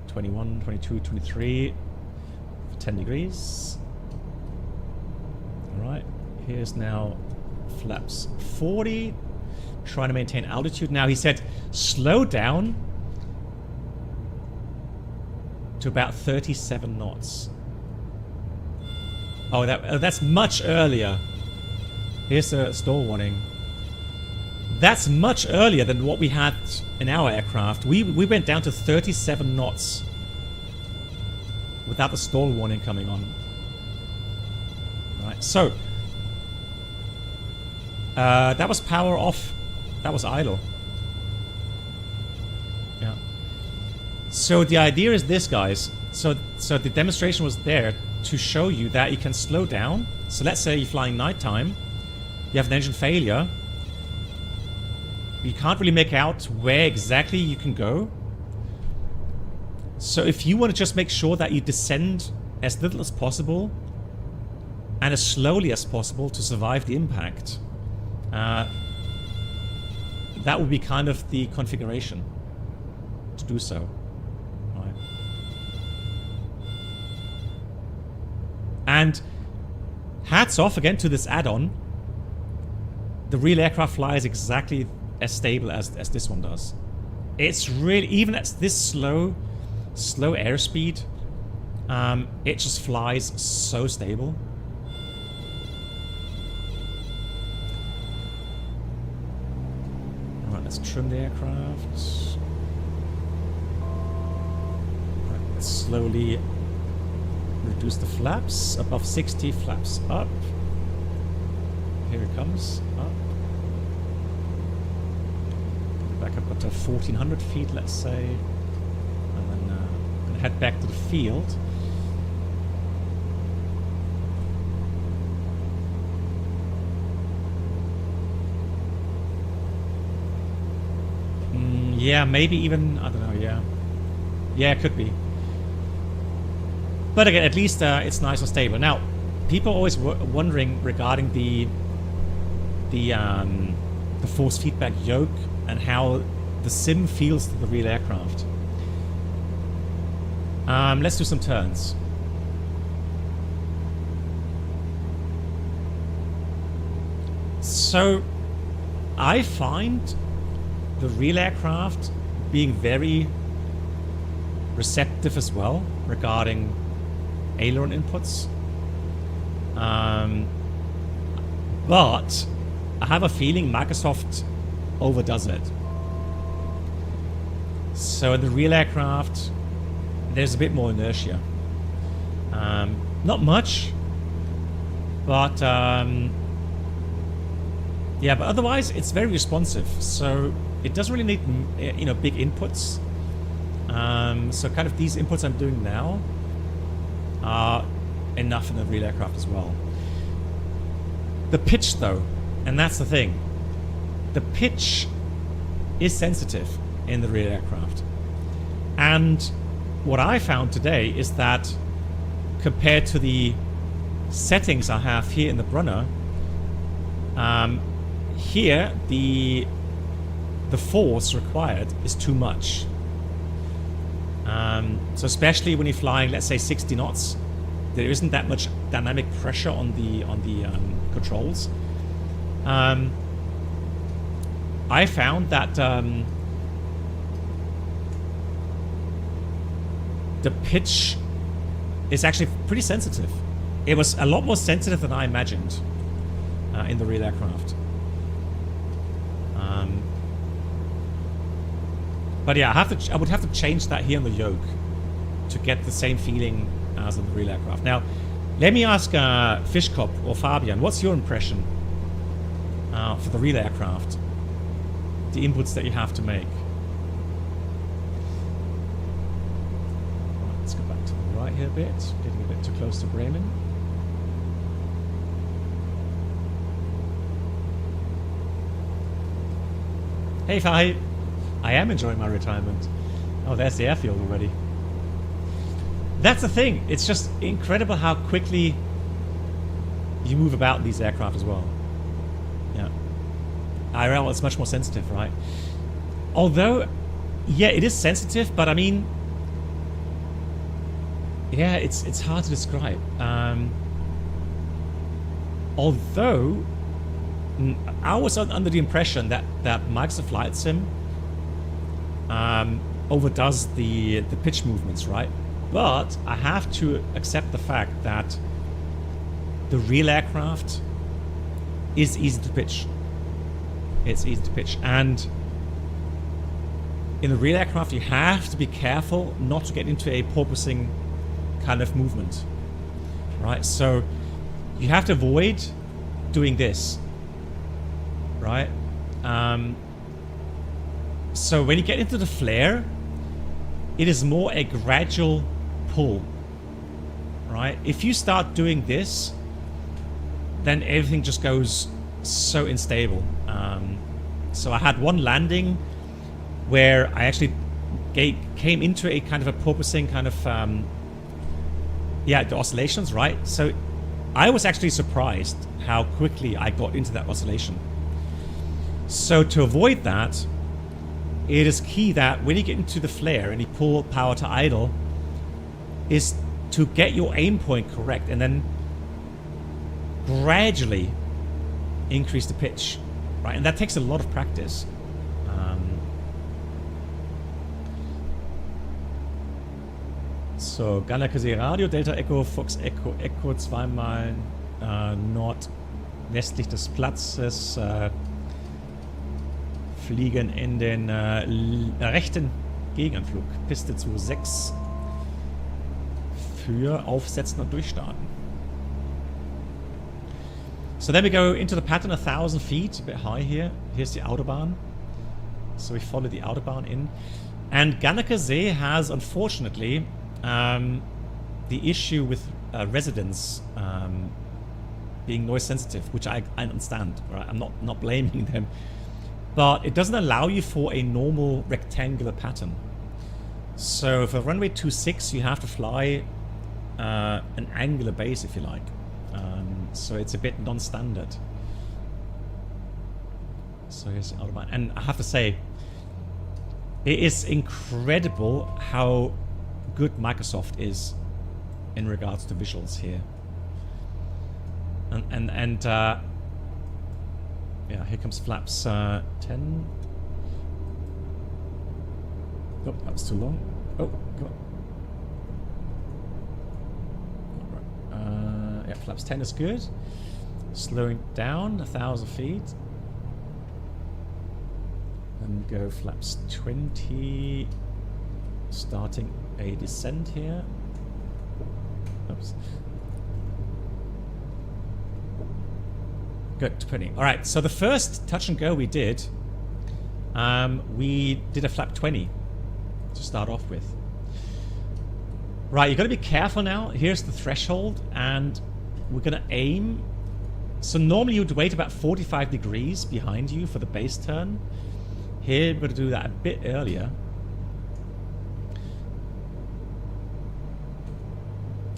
21, 22, 23. 10 degrees. All right. Here's now flaps 40. Trying to maintain altitude. Now he said slow down to about 37 knots. Oh, that's much earlier. Here's a stall warning. That's much earlier than what we had in our aircraft. We went down to 37 knots without the stall warning coming on. Right, so that was power off. That was idle. Yeah. So the idea is this, guys. So the demonstration was there to show you that you can slow down. So let's say you're flying nighttime, you have an engine failure, you can't really make out where exactly you can go. So if you want to just make sure that you descend as little as possible and as slowly as possible to survive the impact, that would be kind of the configuration to do so. Right. And hats off again to this add-on. The real aircraft flies exactly as stable as this one does. It's really, even at this slow airspeed, it just flies so stable. Alright, let's trim the aircraft. Right, let's slowly reduce the flaps. Above 60, flaps up. Here it comes, up. Back up to 1400 feet, let's say. And then I'm going to head back to the field. Yeah, maybe even, I don't know, yeah. Yeah, it could be. But again, at least it's nice and stable. Now, people are always wondering regarding the force feedback yoke and how the sim feels to the real aircraft. Let's do some turns. So, I find the real aircraft being very receptive as well regarding aileron inputs. But I have a feeling Microsoft overdoes it. So in the real aircraft, there's a bit more inertia. Not much, but yeah, but otherwise it's very responsive. So it doesn't really need, you know, big inputs. So kind of these inputs I'm doing now are enough in the real aircraft as well. The pitch though, and that's the thing. The pitch is sensitive in the real aircraft. And what I found today is that compared to the settings I have here in the Brunner, here the force required is too much. So especially when you're flying, let's say 60 knots, there isn't that much dynamic pressure on the controls. I found that the pitch is actually pretty sensitive. It was a lot more sensitive than I imagined in the real aircraft. But yeah, I would have to change that here in the yoke to get the same feeling as in the real aircraft. Now, let me ask Fischkopf or Fabian, what's your impression for the real aircraft? The inputs that you have to make. Right, let's go back to the right here a bit. Getting a bit too close to Bremen. Hey Fahi, I am enjoying my retirement. Oh, there's the airfield already. That's the thing. It's just incredible how quickly you move about in these aircraft as well. Yeah. IRL is much more sensitive, right? Although, yeah, it is sensitive, but I mean, yeah, it's hard to describe. Although, I was under the impression that Microsoft Flight Sim overdoes the pitch movements, right? But I have to accept the fact that the real aircraft is easy to pitch. It's easy to pitch, and in the real aircraft you have to be careful not to get into a porpoising kind of movement, right? So you have to avoid doing this, right? So when you get into the flare, it is more a gradual pull, right? If you start doing this, then everything just goes so unstable. So I had one landing where I actually came into a kind of a porpoising kind of yeah, the oscillations, right? So I was actually surprised how quickly I got into that oscillation. So to avoid that, it is key that when you get into the flare and you pull power to idle, is to get your aim point correct and then gradually increase the pitch, right? And that takes a lot of practice. So, Galakase Radio, Delta Echo, Fox Echo, Echo zweimal nordwestlich des Platzes, fliegen in den rechten Gegenanflug, Piste 26 für Aufsetzen und Durchstarten. So then we go into the pattern 1,000 feet, a bit high here. Here's the Autobahn. So we follow the Autobahn in. And Galakase has, unfortunately, the issue with residents being noise sensitive, which I understand, right? I'm not blaming them. But it doesn't allow you for a normal rectangular pattern. So for runway 26, you have to fly an angular base, if you like. So it's a bit non-standard. So here's the Autobahn. And I have to say, it is incredible how good Microsoft is in regards to visuals here. And yeah, here comes flaps 10. Oh, that was too long. Oh, God. Yeah, flaps 10 is good. Slowing down 1,000 feet. And go flaps 20. Starting a descent here. Oops. Good, 20. All right, so the first touch and go we did a flap 20 to start off with. Right, you've got to be careful now. Here's the threshold, and we're going to aim So normally you'd wait about 45 degrees behind you for the base turn. Here we're going to do that a bit earlier.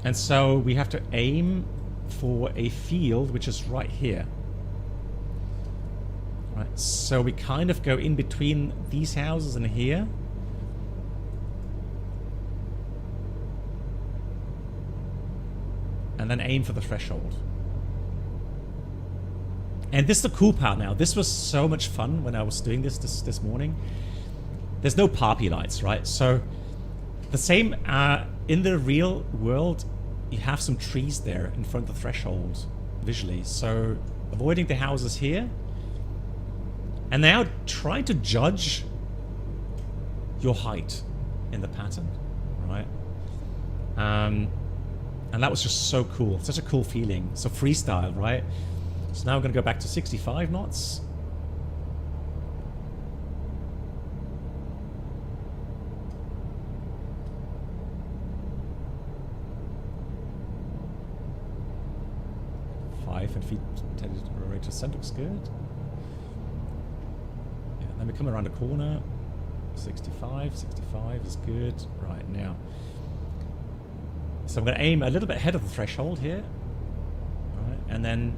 And so we have to aim for a field which is right here. Right, so we kind of go in between these houses and here. And then aim for the threshold. And this is the cool part now. This was so much fun when I was doing this morning. There's no party lights, right? So the same in the real world, you have some trees there in front of the threshold visually. So avoiding the houses here. And now try to judge your height in the pattern, right? And that was just so cool. Such a cool feeling. So freestyle, right? So now we're going to go back to 65 knots. And feet tended to rate to center, looks good. Yeah, then we come around the corner. 65 is good. Right, now. So I'm going to aim a little bit ahead of the threshold here. All right, and then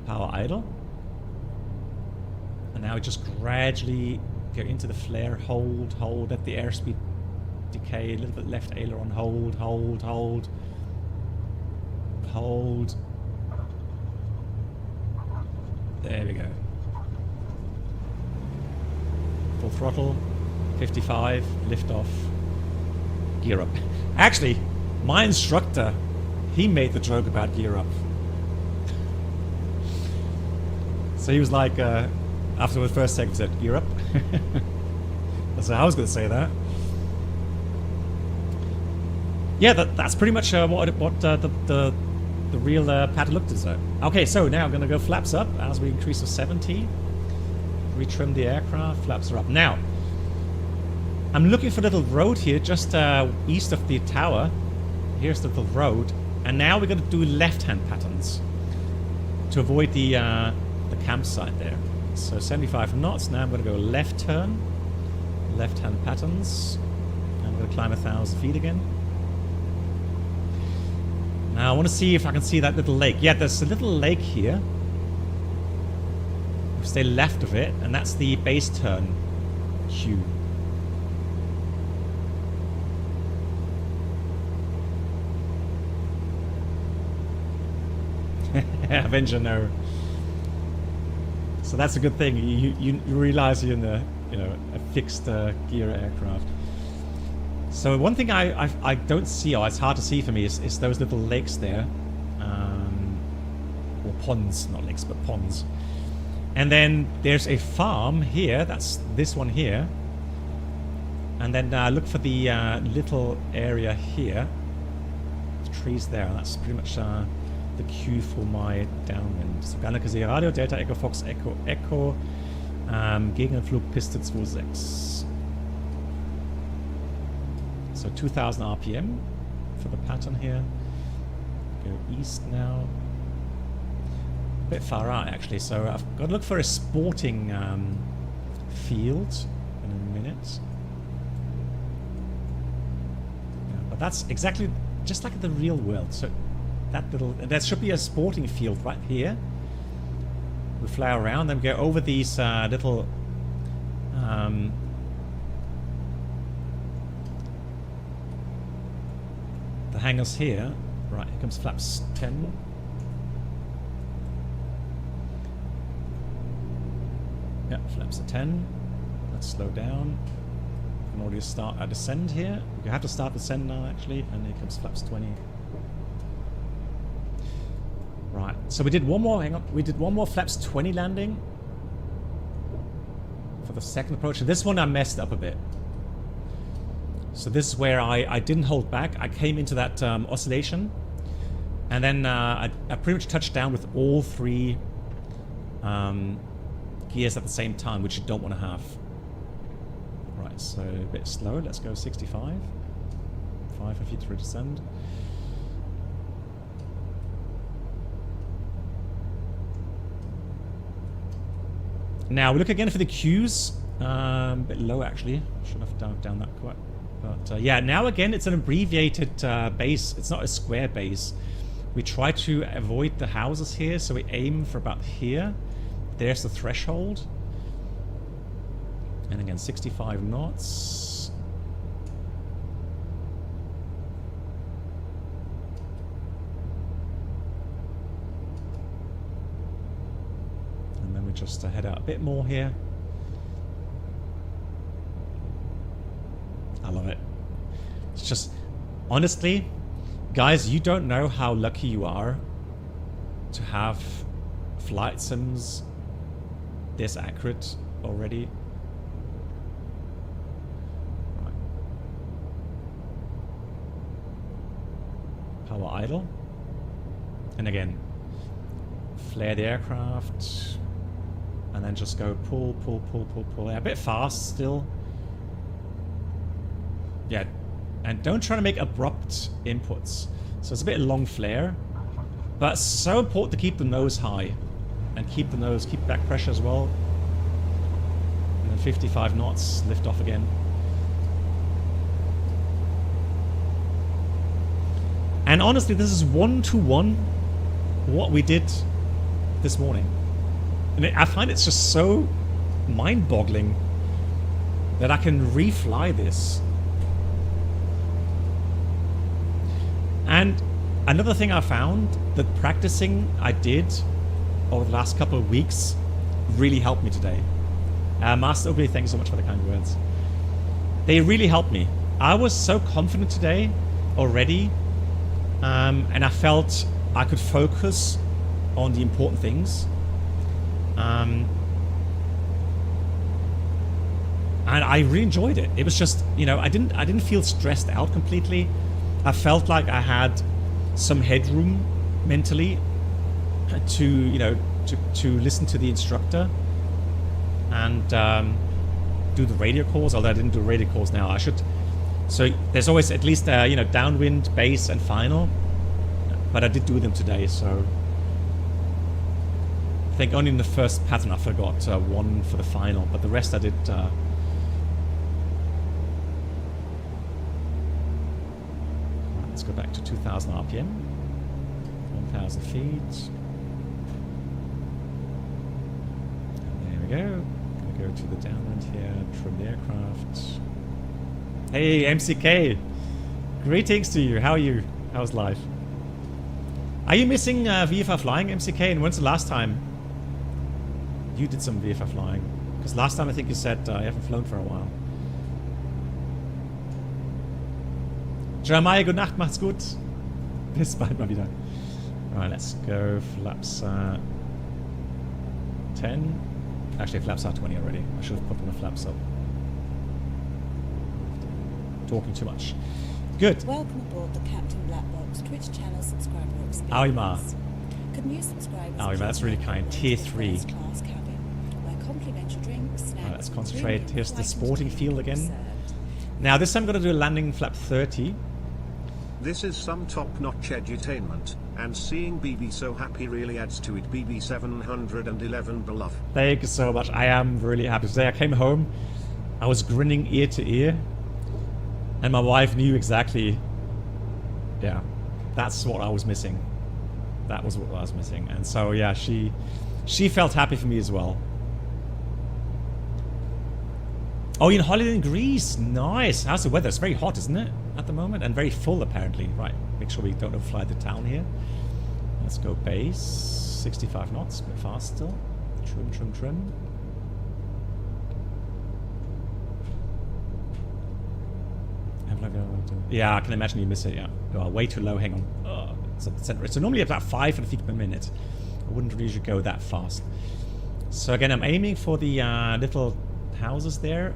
power idle. And now we just gradually go into the flare, hold, let the airspeed decay, a little bit left aileron, hold. There we go. Full throttle, 55, lift off, gear up. Actually, my instructor, he made the joke about gear up. So he was like, after the first second, said, gear up. So I was going to say that. Yeah, that's pretty much what the real pattern looked as though. Okay, so now I'm going to go flaps up as we increase to 70. Retrim the aircraft, flaps are up. Now, I'm looking for a little road here just east of the tower. Here's the little road. And now we're going to do left-hand patterns to avoid the campsite there. So 75 knots. Now I'm going to go left turn, left-hand patterns. I'm going to climb 1,000 feet again. Now I want to see if I can see that little lake. Yeah, there's a little lake here. Stay left of it, and that's the base turn cue. Avenger, no. So that's a good thing. You realize you're in a fixed gear aircraft. So one thing I don't see, or it's hard to see for me, is those little lakes there. Or ponds, not lakes, but ponds. And then there's a farm here, that's this one here. And then look for the little area here. The trees there, that's pretty much the cue for my downwind. So Gallagher Radio, Delta Echo Fox Echo Echo, Gegenflug Piste 26. So 2000 RPM for the pattern here. Go east now. A bit far out actually, so I've got to look for a sporting field in a minute. Yeah, but that's exactly just like the real world. So there should be a sporting field right here. We fly around, then we go over these little the hangars here. Right, here comes flaps 10. Yeah, flaps at 10. Let's slow down. We can already start a descend here. We have to start the descend now actually, and here comes flaps 20. Right, so we did one more, hang on, we did one more flaps 20 landing for the second approach. And this one I messed up a bit. So this is where I didn't hold back. I came into that oscillation, and then I pretty much touched down with all three gears at the same time, which you don't want to have. Right, so a bit slow. Let's go 65. 5 feet through descend. Now we look again for the Qs. A bit low actually. Should have dived down that quite. But yeah, now again it's an abbreviated base. It's not a square base. We try to avoid the houses here, so we aim for about here. There's the threshold. And again, 65 knots. And then we just head out a bit more here. I love it. It's just, honestly, guys, you don't know how lucky you are to have flight sims this accurate already. Right. Power idle. And again, flare the aircraft. And then just go pull, pull, pull, pull, pull. Yeah, a bit fast still. Yeah, and don't try to make abrupt inputs. So it's a bit long flare, but so important to keep the nose high and keep the nose, keep back pressure as well. And then 55 knots, lift off again. And honestly, this is 1-to-1 what we did this morning. And I find it's just so mind-boggling that I can refly this. And another thing I found, that practicing I did over the last couple of weeks really helped me today. Master Ugly, thanks so much for the kind words. They really helped me. I was so confident today already, and I felt I could focus on the important things. And I really enjoyed it. It was just, you know, I didn't feel stressed out completely. I felt like I had some headroom mentally to, you know, to listen to the instructor and do the radio calls. Although I didn't do radio calls now, I should. So there's always at least you know, downwind, base, and final. But I did do them today, so I think only in the first pattern I forgot one for the final, but the rest I did. Let's go back to 2000 RPM, 1000 feet. And there we go. Gonna go to the downwind here, trim the aircraft. Hey, MCK! Greetings to you. How are you? How's life? Are you missing VFR flying, MCK? And when's the last time you did some VFR flying? Because last time I think you said you haven't flown for a while. Jeremiah, good Nacht, macht's gut. Bis bald mal wieder. Alright, let's go flaps 10. Actually, flaps A320 already. I should have put on the flaps up. Talking too much. Good. Welcome aboard the Captain Black Box Twitch channel subscriber experience. Aoima. Could new subscribers Aoima, that's really kind. Tier 3. Class cabin, where complimentary drinks, snacks, Let's concentrate. Here's the sporting field again. Now this time I'm going to do a landing flap 30. This is some top-notch edutainment, and seeing BB so happy really adds to it. BB 711 beloved. Thank you so much. I am really happy. Today I came home, I was grinning ear to ear, and my wife knew exactly, yeah, that's what I was missing. That was what I was missing. And so yeah, she felt happy for me as well. Oh, you're on holiday in Greece. Nice. How's the weather? It's very hot, isn't it, at the moment? And very full, apparently. Right. Make sure we don't overfly the town here. Let's go base. 65 knots. A bit fast still. Trim, trim, trim. Yeah, I can imagine you miss it, yeah. Oh, way too low. Hang on. It's at the center. So normally about 500 feet per minute. I wouldn't usually go that fast. So again, I'm aiming for the little houses there.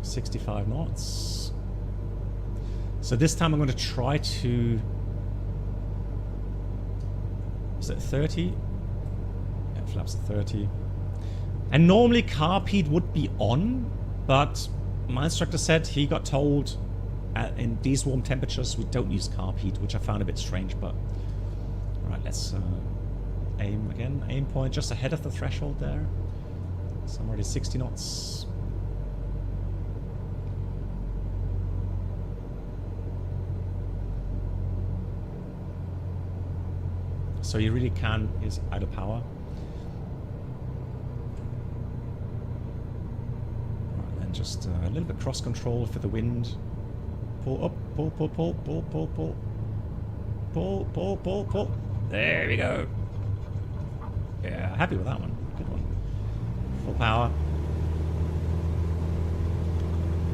65 knots. So this time I'm going to try to... Is it 30? Yeah, flaps at 30. And normally carb heat would be on, but my instructor said he got told in these warm temperatures we don't use carb heat, which I found a bit strange, but... Alright, let's aim again. Aim point just ahead of the threshold there. So I'm already 60 knots. So you really can is idle power. Right, then just a little bit cross control for the wind. Pull up, pull, pull, pull, pull, pull, pull. Pull, pull, pull, pull. There we go. Yeah, happy with that one. Good one. Full power.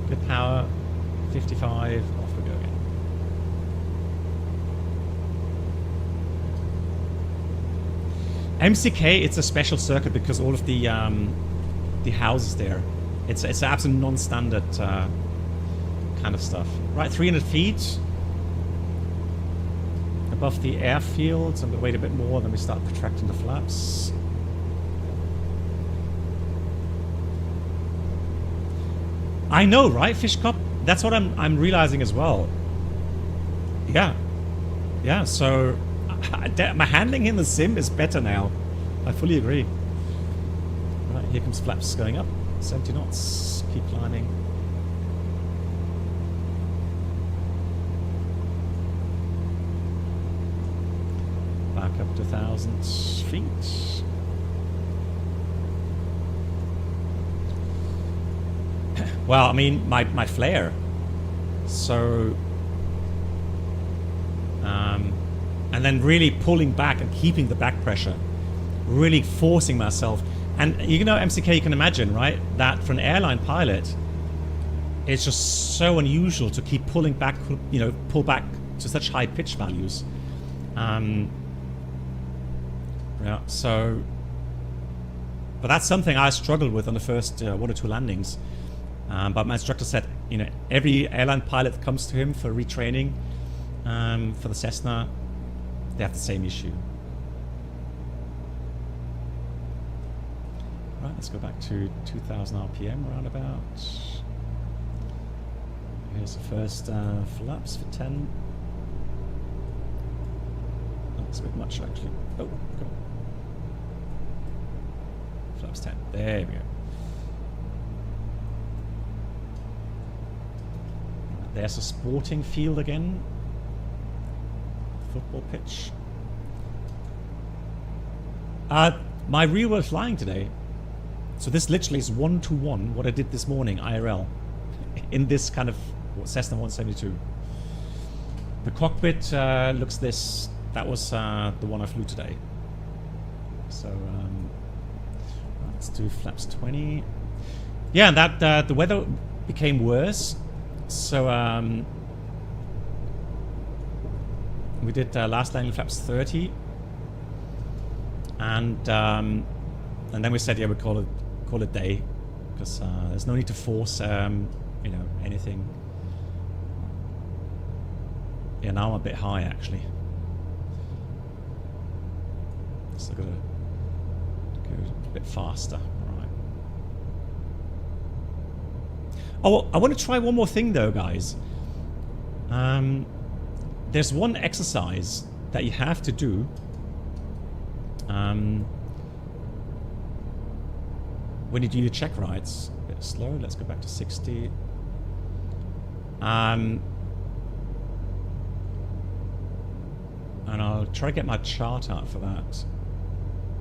Good power. 55. Off we go again. MCK, it's a special circuit because all of the houses there. It's absolute non-standard kind of stuff. Right, 300 feet above the airfield. So I'm going to wait a bit more, then we start protracting the flaps. I know, right, Fish Cup? That's what I'm realizing as well. Yeah. Yeah, so my handling in the sim is better now. I fully agree. Right, here comes flaps going up. 70 knots. Keep climbing. Back up to 1,000 feet. Well, I mean, my flare. So, and then really pulling back and keeping the back pressure, really forcing myself. And you know, MCK, you can imagine, right? That for an airline pilot, it's just so unusual to keep pulling back, you know, pull back to such high pitch values. Yeah, so, but that's something I struggled with on the first 1 or 2 landings. But my instructor said, you know, every airline pilot that comes to him for retraining for the Cessna, they have the same issue. Right, let's go back to 2,000 RPM roundabout. Here's the first flaps for 10. That's a bit much, actually. Oh, go. Flaps 10. There we go. There's a sporting field again. Football pitch. My real world flying today. So this literally is 1-to-1 what I did this morning IRL in this kind of Cessna 172. The cockpit looks this. That was the one I flew today. So let's do flaps 20. Yeah, and that the weather became worse. So we did last landing flaps 30, and then we said, yeah, we call it day, because there's no need to force you know, anything. Yeah, now I'm a bit high actually, so I've got to go a bit faster. Oh, I want to try one more thing though, guys. There's one exercise that you have to do. When you do your check rides. A bit slow, let's go back to 60. And I'll try to get my chart out for that.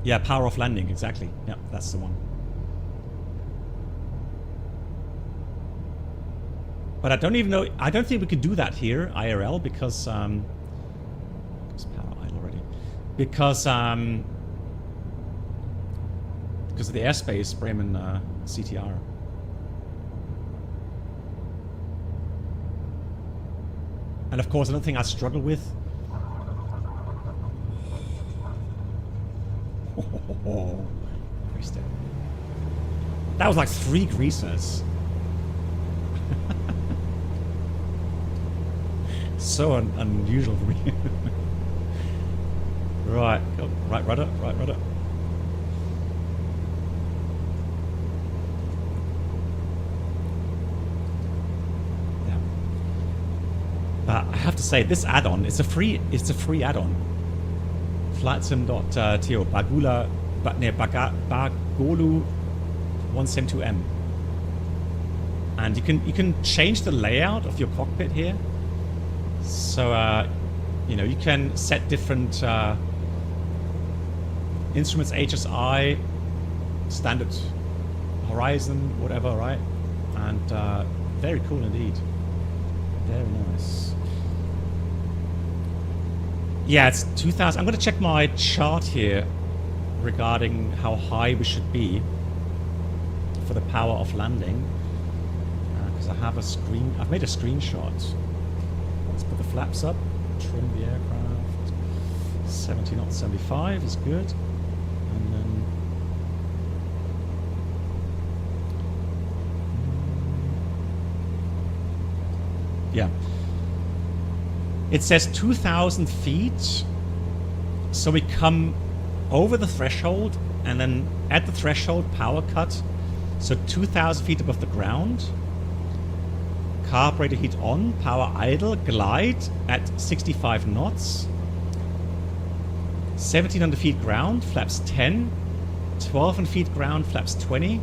Yeah, power off landing, exactly. Yeah, that's the one. But I don't even know. I don't think we could do that here, IRL, because power idle already. Because of the airspace, Bremen CTR. And of course, another thing I struggle with. That was like 3 greasers. So unusual for me. Right, oh, right rudder, right rudder. Yeah. But I have to say, this add-on, it's a free add-on. flightsim.to Bagolu C172 and you can change the layout of your cockpit here. So you know, you can set different instruments, HSI, standard horizon, whatever, right? And very cool indeed. Very nice. Yeah, it's 2000. I'm going to check my chart here regarding how high we should be for the power of landing. Because I have a screen. I've made a screenshot. Let's put the flaps up. Trim the aircraft. 70 knots, 75 is good. And then yeah. It says 2,000 feet. So we come over the threshold and then at the threshold power cut. So 2,000 feet above the ground. Carburetor heat on, power idle, glide at 65 knots. 1,700 feet ground, flaps 10. 1,200 feet ground, flaps 20.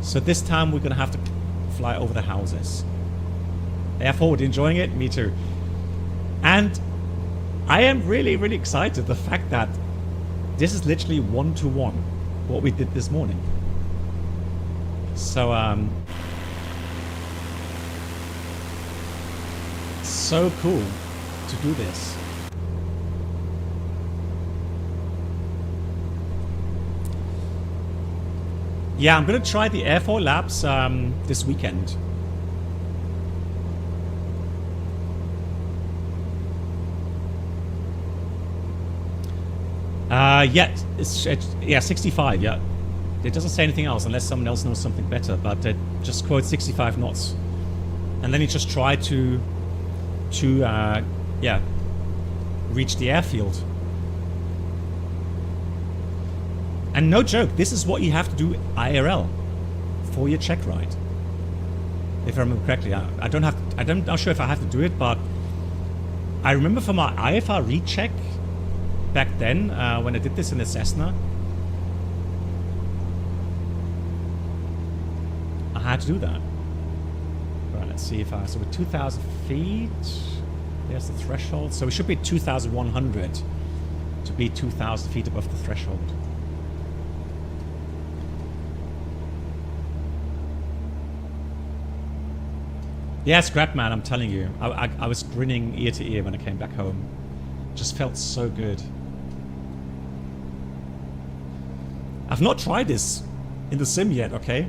So this time we're going to have to fly over the houses. Air forward, enjoying it? Me too. And I am really, really excited the fact that this is literally 1-to-1 what we did this morning. So, so cool to do this. Yeah, I'm going to try the FSLabs this weekend. Yeah, yeah, 65, yeah. It doesn't say anything else unless someone else knows something better, but it just quotes 65 knots. And then you just try to yeah, reach the airfield. And no joke, this is what you have to do IRL for your check ride. If I remember correctly, I'm not sure if I have to do it, but I remember for my IFR recheck back then, when I did this in the Cessna, I had to do that. Right, let's see if so with 2,000 feet, there's the threshold. So we should be 2,100 to be 2,000 feet above the threshold. Yeah, scrap man, I'm telling you. I was grinning ear to ear when I came back home. Just felt so good. I've not tried this in the sim yet, okay?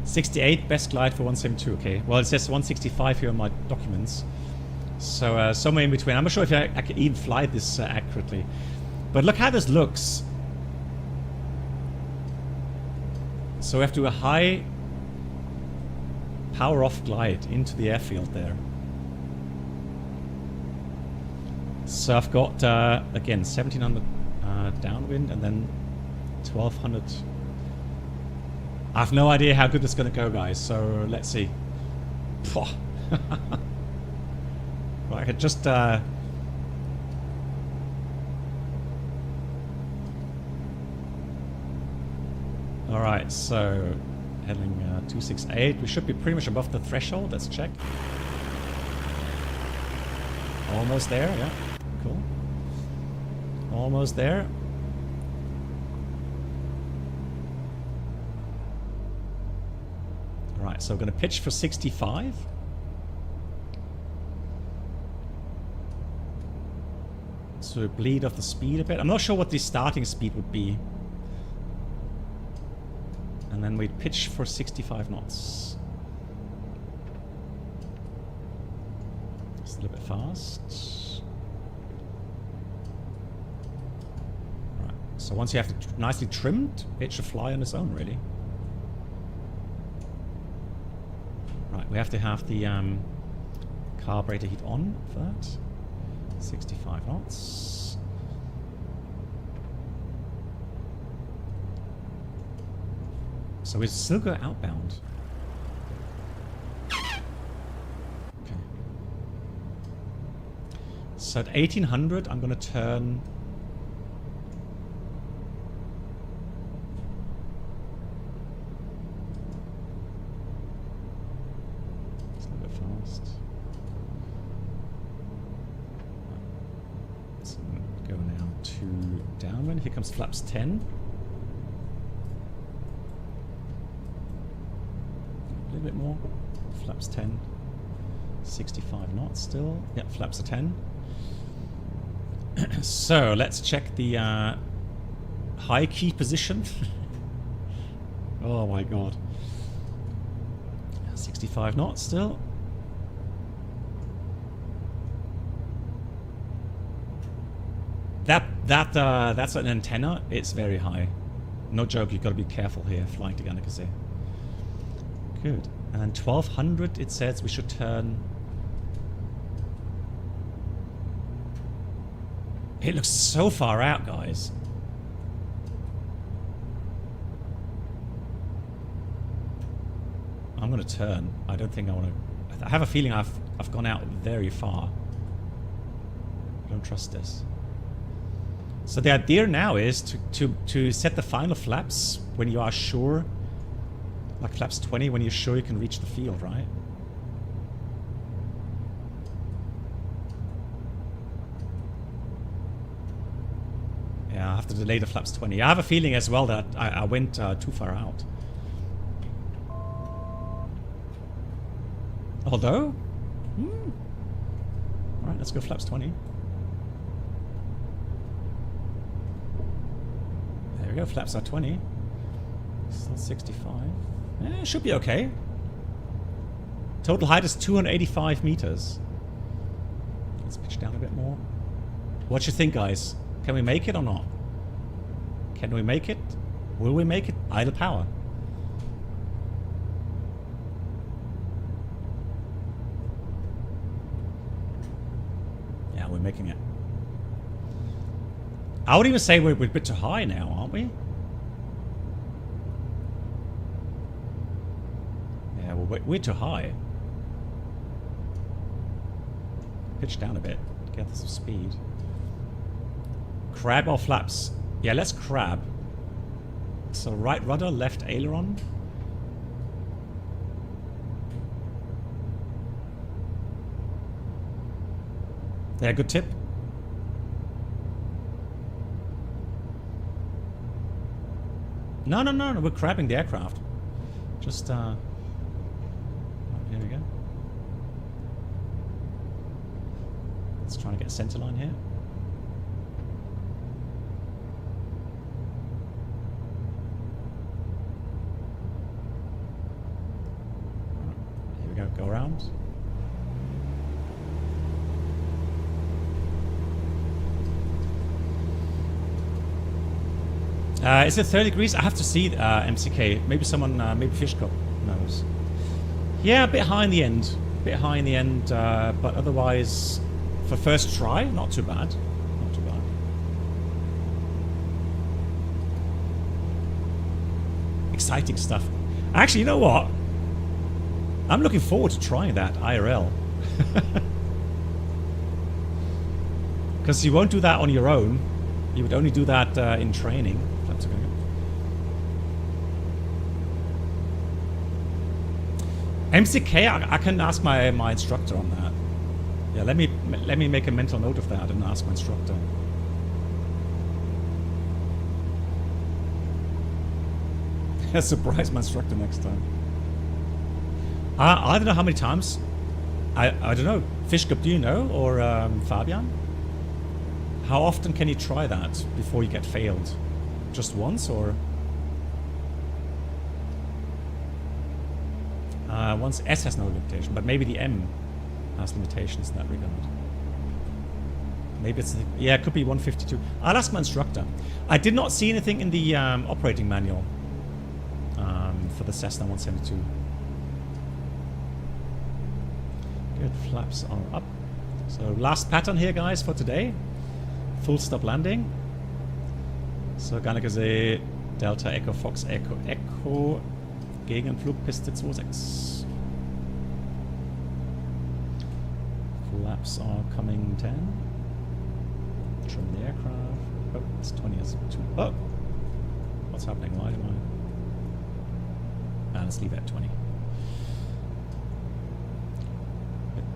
68, best glide for 172, okay? Well, it says 165 here on my documents. So, somewhere in between. I'm not sure if I can even fly this accurately. But look how this looks. So we have to do a high power off glide into the airfield there. So I've got, again, 1,700 downwind and then 1,200. I have no idea how good this is going to go, guys, so let's see. Right, I could just... Alright, so heading 268. We should be pretty much above the threshold. Let's check. Almost there, yeah. Cool. Almost there. Alright, so we're going to pitch for 65. So bleed off the speed a bit. I'm not sure what the starting speed would be. And then we pitch for 65 knots. Just a little bit fast. Right. So once you have it nicely trimmed, it should fly on its own, really. Right, we have to have the carburetor heat on for that. 65 knots. So we still go outbound. Okay. So at 1800, I'm going to turn next? Let's go now to downwind. Here comes flaps 10. A little bit more. Flaps 10. 65 knots still. Yep, flaps are 10. So let's check the high key position. Oh my god. 65 knots still. That's an antenna. It's very high. No joke, you've got to be careful here flying to Ganakase. Good. And then 1200 it says we should turn. It looks so far out, guys. I'm gonna turn. I don't think I want to. I have a feeling I've gone out very far. I don't trust this. So the idea now is to set the final flaps when you are sure, like flaps 20, when you're sure you can reach the field, right? Yeah, I have to delay the flaps 20. I have a feeling as well that I went too far out. Although, alright, let's go flaps 20. There we go, flaps are 20. Still 65. It should be okay. Total height is 285 meters. Let's pitch down a bit more. What do you think, guys? Can we make it or not? Can we make it? Will we make it? Idle power. Yeah, we're making it. I would even say we're a bit too high now, aren't we? Yeah, well, we're too high. Pitch down a bit to get some speed. Crab or flaps? Yeah, let's crab. So right rudder, left aileron. Yeah, good tip. No, we're crabbing the aircraft. Just, oh, here we go. Let's try and get a center line here. Here we go, go around. Is it 30 degrees? I have to see MCK. Maybe someone, maybe Fishcup knows. Yeah, a bit high in the end. A bit high in the end, but otherwise, for first try, not too bad. Not too bad. Exciting stuff. Actually, you know what? I'm looking forward to trying that IRL. Because you won't do that on your own. You would only do that in training. That's okay. MCK, I can ask my instructor on that. Yeah, let me make a mental note of that and ask my instructor. Surprise my instructor next time. I don't know how many times. I don't know. Fishcup, do you know? Or Fabian? How often can you try that before you get failed? Just once, or? Once S has no limitation, but maybe the M has limitations in that regard. Maybe it's, yeah, it could be 152. I'll ask my instructor. I did not see anything in the operating manual for the Cessna 172. Good, flaps are up. So last pattern here, guys, for today. Full stop landing. So Ganakase, Delta Echo Fox Echo Echo, Gegenflug Piste 26. Flaps are coming 10. Trim the aircraft. Oh, it's 20 as 2. Oh! What's happening? Why am I? Let's leave it at 20.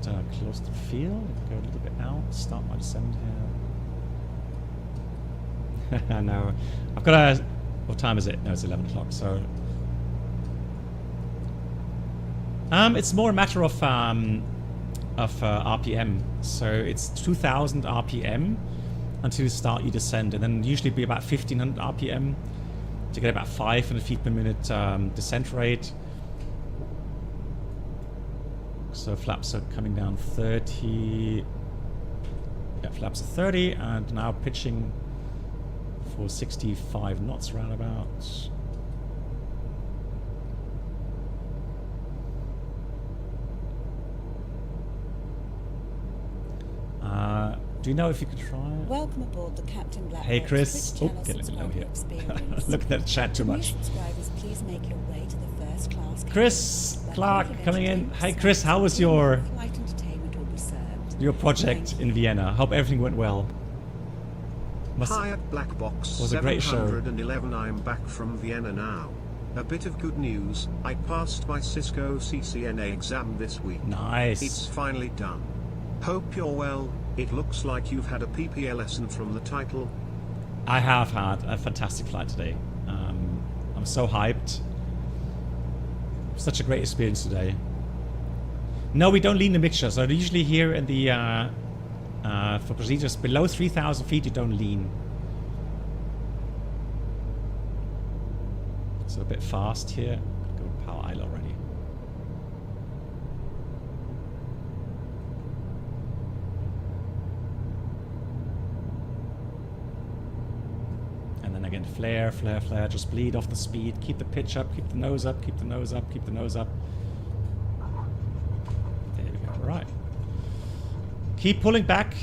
close to the field. Go a little bit out. Start my descent here. No, I've got a. What time is it? No, it's 11 o'clock. So, it's more a matter of RPM. So it's 2,000 RPM until you start your descent, and then usually be about 1,500 RPM to get about 500 feet per minute descent rate. So flaps are coming down 30. Yeah, flaps are 30, and now pitching for 65 knots roundabout. Do you know if you could try it? Welcome aboard the Captain Black Hey Box Chris. Twitch Oh, channel get a little low here. experience. Look at that chat too For new much. subscribers, please make your way to the first class Chris cabin, where Clark complimentary coming in. drinks, Hey Chris, how was snacks, your and flight entertainment will be served. project in Vienna? Hope everything went well. Hi at Black Box Was a great show. 711. I'm back from Vienna now. A bit of good news, I passed my Cisco CCNA exam this week. Nice. It's finally done. Hope you're well. It looks like you've had a PPL lesson from the title. I have had a fantastic flight today. I'm so hyped. Such a great experience today. No, we don't lean the mixture. So usually here in the for procedures below 3,000 feet, you don't lean. So a bit fast here. Go power idle already. And then again, flare, flare, flare. Just bleed off the speed. Keep the pitch up. Keep the nose up. Keep the nose up. Keep the nose up. There we go. Right. Keep pulling back.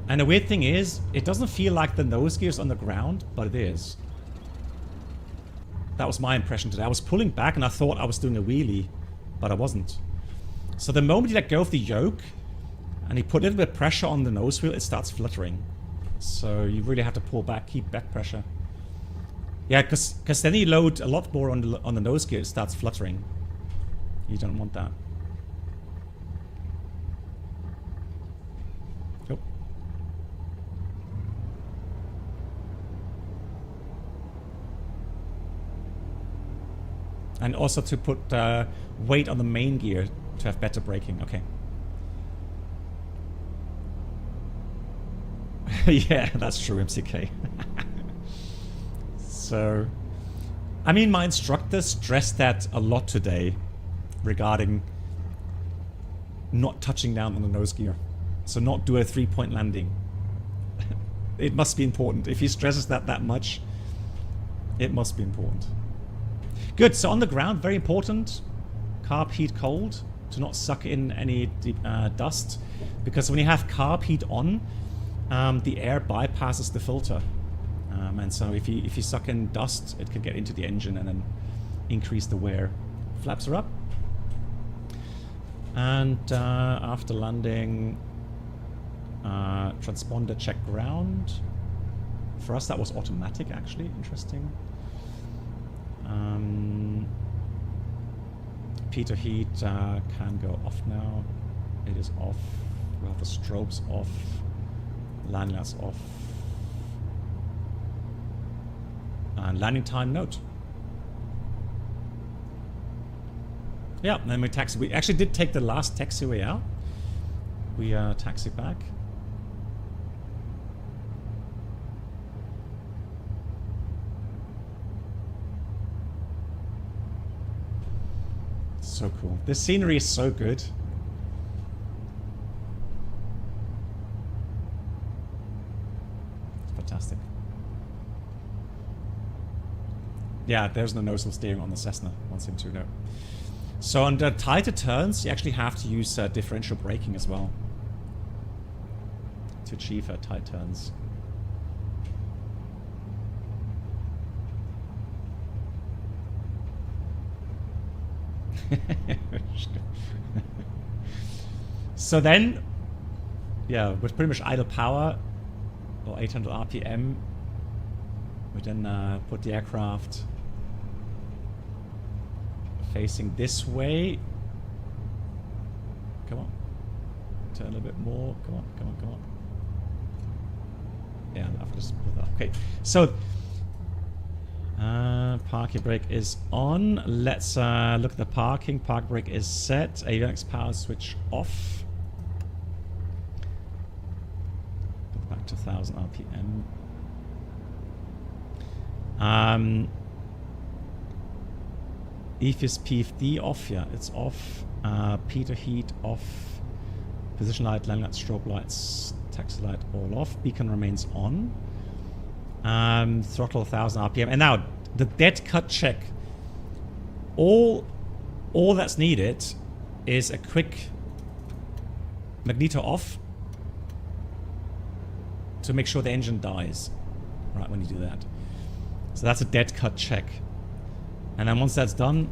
And the weird thing is, it doesn't feel like the nose gear's on the ground, but it is. That was my impression today. I was pulling back and I thought I was doing a wheelie, but I wasn't. So the moment you let go of the yoke and you put a little bit of pressure on the nose wheel, it starts fluttering. So you really have to pull back, keep back pressure. Yeah, because then you load a lot more on the nose gear, it starts fluttering. You don't want that. Yep. And also to put weight on the main gear to have better braking. Okay. Yeah, that's true, MCK. So, I mean, my instructor stressed that a lot today regarding not touching down on the nose gear. So not do a 3-point landing. It must be important. If he stresses that much, it must be important. Good, so on the ground, very important. Carb heat cold to not suck in any dust. Because when you have carb heat on, the air bypasses the filter. And so if you suck in dust, it can get into the engine and then increase the wear. Flaps are up. And after landing, transponder check ground. For us, that was automatic, actually. Interesting. Pitot heat can go off now. It is off. We have the strobes off. Landing lights off. And landing time note. Yeah, then we taxi. We actually did take the last taxiway out. We taxi back. So cool. The scenery is so good. It's fantastic. Yeah, there's no nozzle steering on the Cessna 172, no. So on the tighter turns, you actually have to use differential braking as well to achieve tight turns. So then, yeah, with pretty much idle power or 800 RPM, we then put the aircraft facing this way come on. Turn a little bit more. Come on, come on, come on. Yeah, I've just put that. Okay, so parking brake is on. Let's look at the parking. Park brake is set. Avionics power switch off. Put back to 1000 RPM. EFIS PFD off. Yeah, it's off. Pitot heat off. Position light, landing light, strobe lights, taxi light all off. Beacon remains on. Throttle 1000 RPM. And now the dead cut check. All that's needed is a quick magneto off to make sure the engine dies. Right when you do that. So that's a dead cut check. And then once that's done.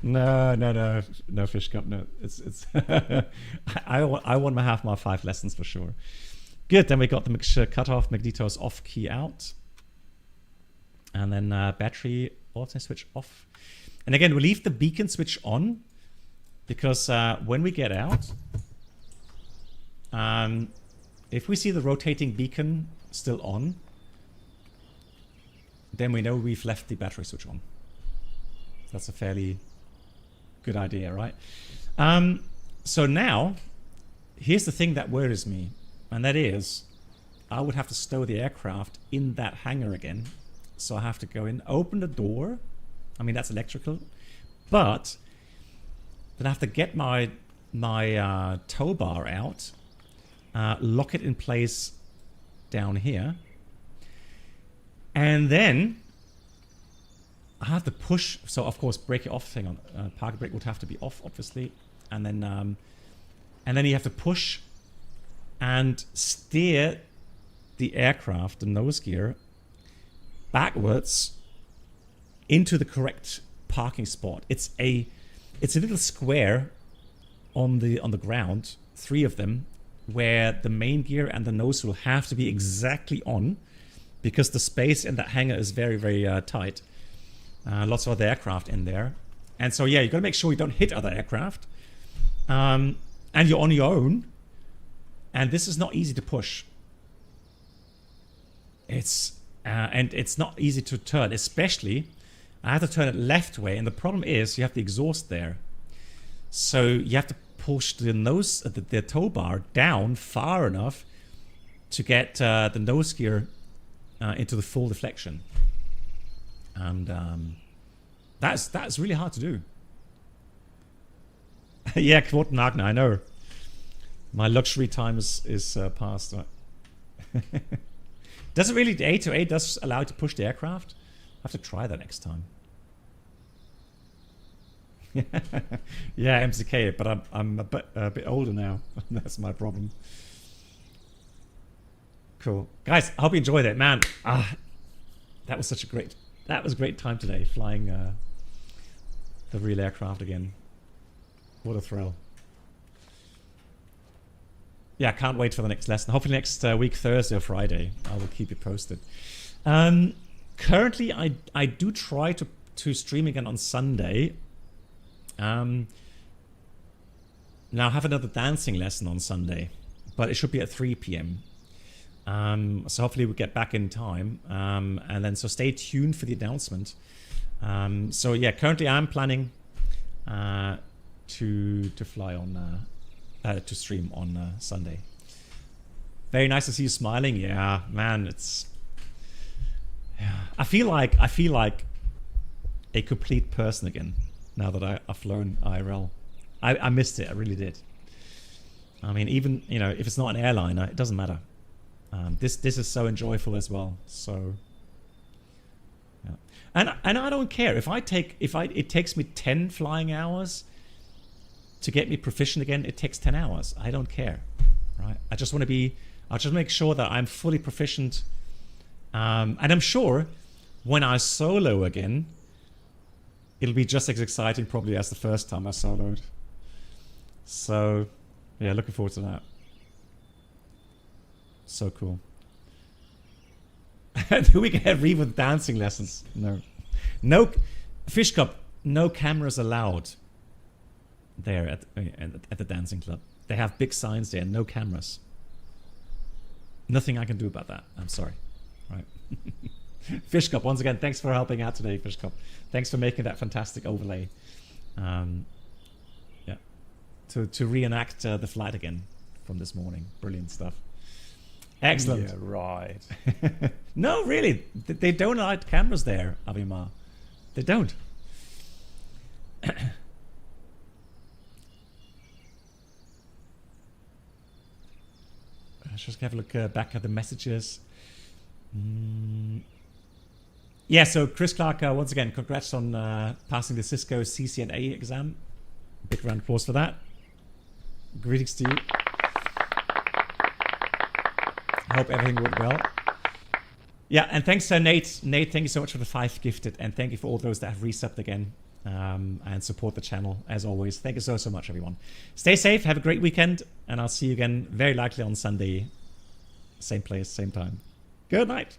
No, Fish Cup. No, it's. I want my half mile 5 lessons for sure. Good. Then we got the mixture cut off, magnetos off, key out, and then battery auto switch off. And again, we leave the beacon switch on because when we get out, if we see the rotating beacon still on, then we know we've left the battery switch on. That's a fairly good idea, right? So now, here's the thing that worries me, and that is, I would have to stow the aircraft in that hangar again. So I have to go in, open the door. I mean, that's electrical, but then I have to get my tow bar out, lock it in place down here, and then I have to push. So of course, brake it off. Hang on, parking brake would have to be off, obviously, and then you have to push and steer the aircraft, the nose gear, backwards into the correct parking spot. It's a little square on the ground, 3 of them, where the main gear and the nose will have to be exactly on, because the space in that hangar is very, very tight. Lots of other aircraft in there. And so, yeah, you got to make sure you don't hit other aircraft. And you're on your own. And this is not easy to push. And it's not easy to turn, especially I have to turn it left way. And the problem is you have the exhaust there. So you have to push the nose, the tow bar down far enough to get the nose gear into the full deflection. And that's really hard to do. Yeah, Quotenagner, I know. My luxury time is past. Does it really, the A2A does allow you to push the aircraft? I have to try that next time. Yeah, MCK, but I'm a bit older now. That's my problem. Cool. Guys, I hope you enjoyed it. Man, that was a great time today, flying the real aircraft again. What a thrill. Yeah, I can't wait for the next lesson. Hopefully next week, Thursday or Friday. I will keep you posted. Currently, I do try to stream again on Sunday. Now I have another dancing lesson on Sunday, but it should be at 3 p.m. So hopefully we'll get back in time. And then so stay tuned for the announcement. So yeah, currently I'm planning to fly on to stream on Sunday. Very nice to see you smiling. Yeah, man, it's. Yeah, I feel like a complete person again now that I've flown IRL. I missed it. I really did. I mean, even if it's not an airliner, it doesn't matter. This is so enjoyable as well. So. Yeah. And I don't care if it takes me 10 flying hours to get me proficient again. It takes 10 hours. I don't care, right? I'll just make sure that I'm fully proficient. And I'm sure when I solo again, it'll be just as exciting probably as the first time I soloed. So yeah, looking forward to that. So cool. Do we get Reeve with dancing lessons? No. Fish Cup. no cameras allowed there at the dancing club. They have big signs there, no cameras. Nothing I can do about that. I'm sorry. Right. Fish Cup, once again, thanks for helping out today, Fish Cup. Thanks for making that fantastic overlay. Yeah, to reenact the flight again from this morning. Brilliant stuff. Excellent. Yeah, right. No, really, they don't allow cameras there, Abimar. They don't. Let's just have a look back at the messages. Yeah, so Chris Clark, once again, congrats on passing the Cisco CCNA exam. Big round of applause for that. Greetings to you. I hope everything went well. Yeah, and thanks to Nate. Nate, thank you so much for the 5 gifted, and thank you for all those that have resubbed again and support the channel, as always. Thank you so much, everyone. Stay safe, have a great weekend, and I'll see you again very likely on Sunday. Same place, same time. Good night.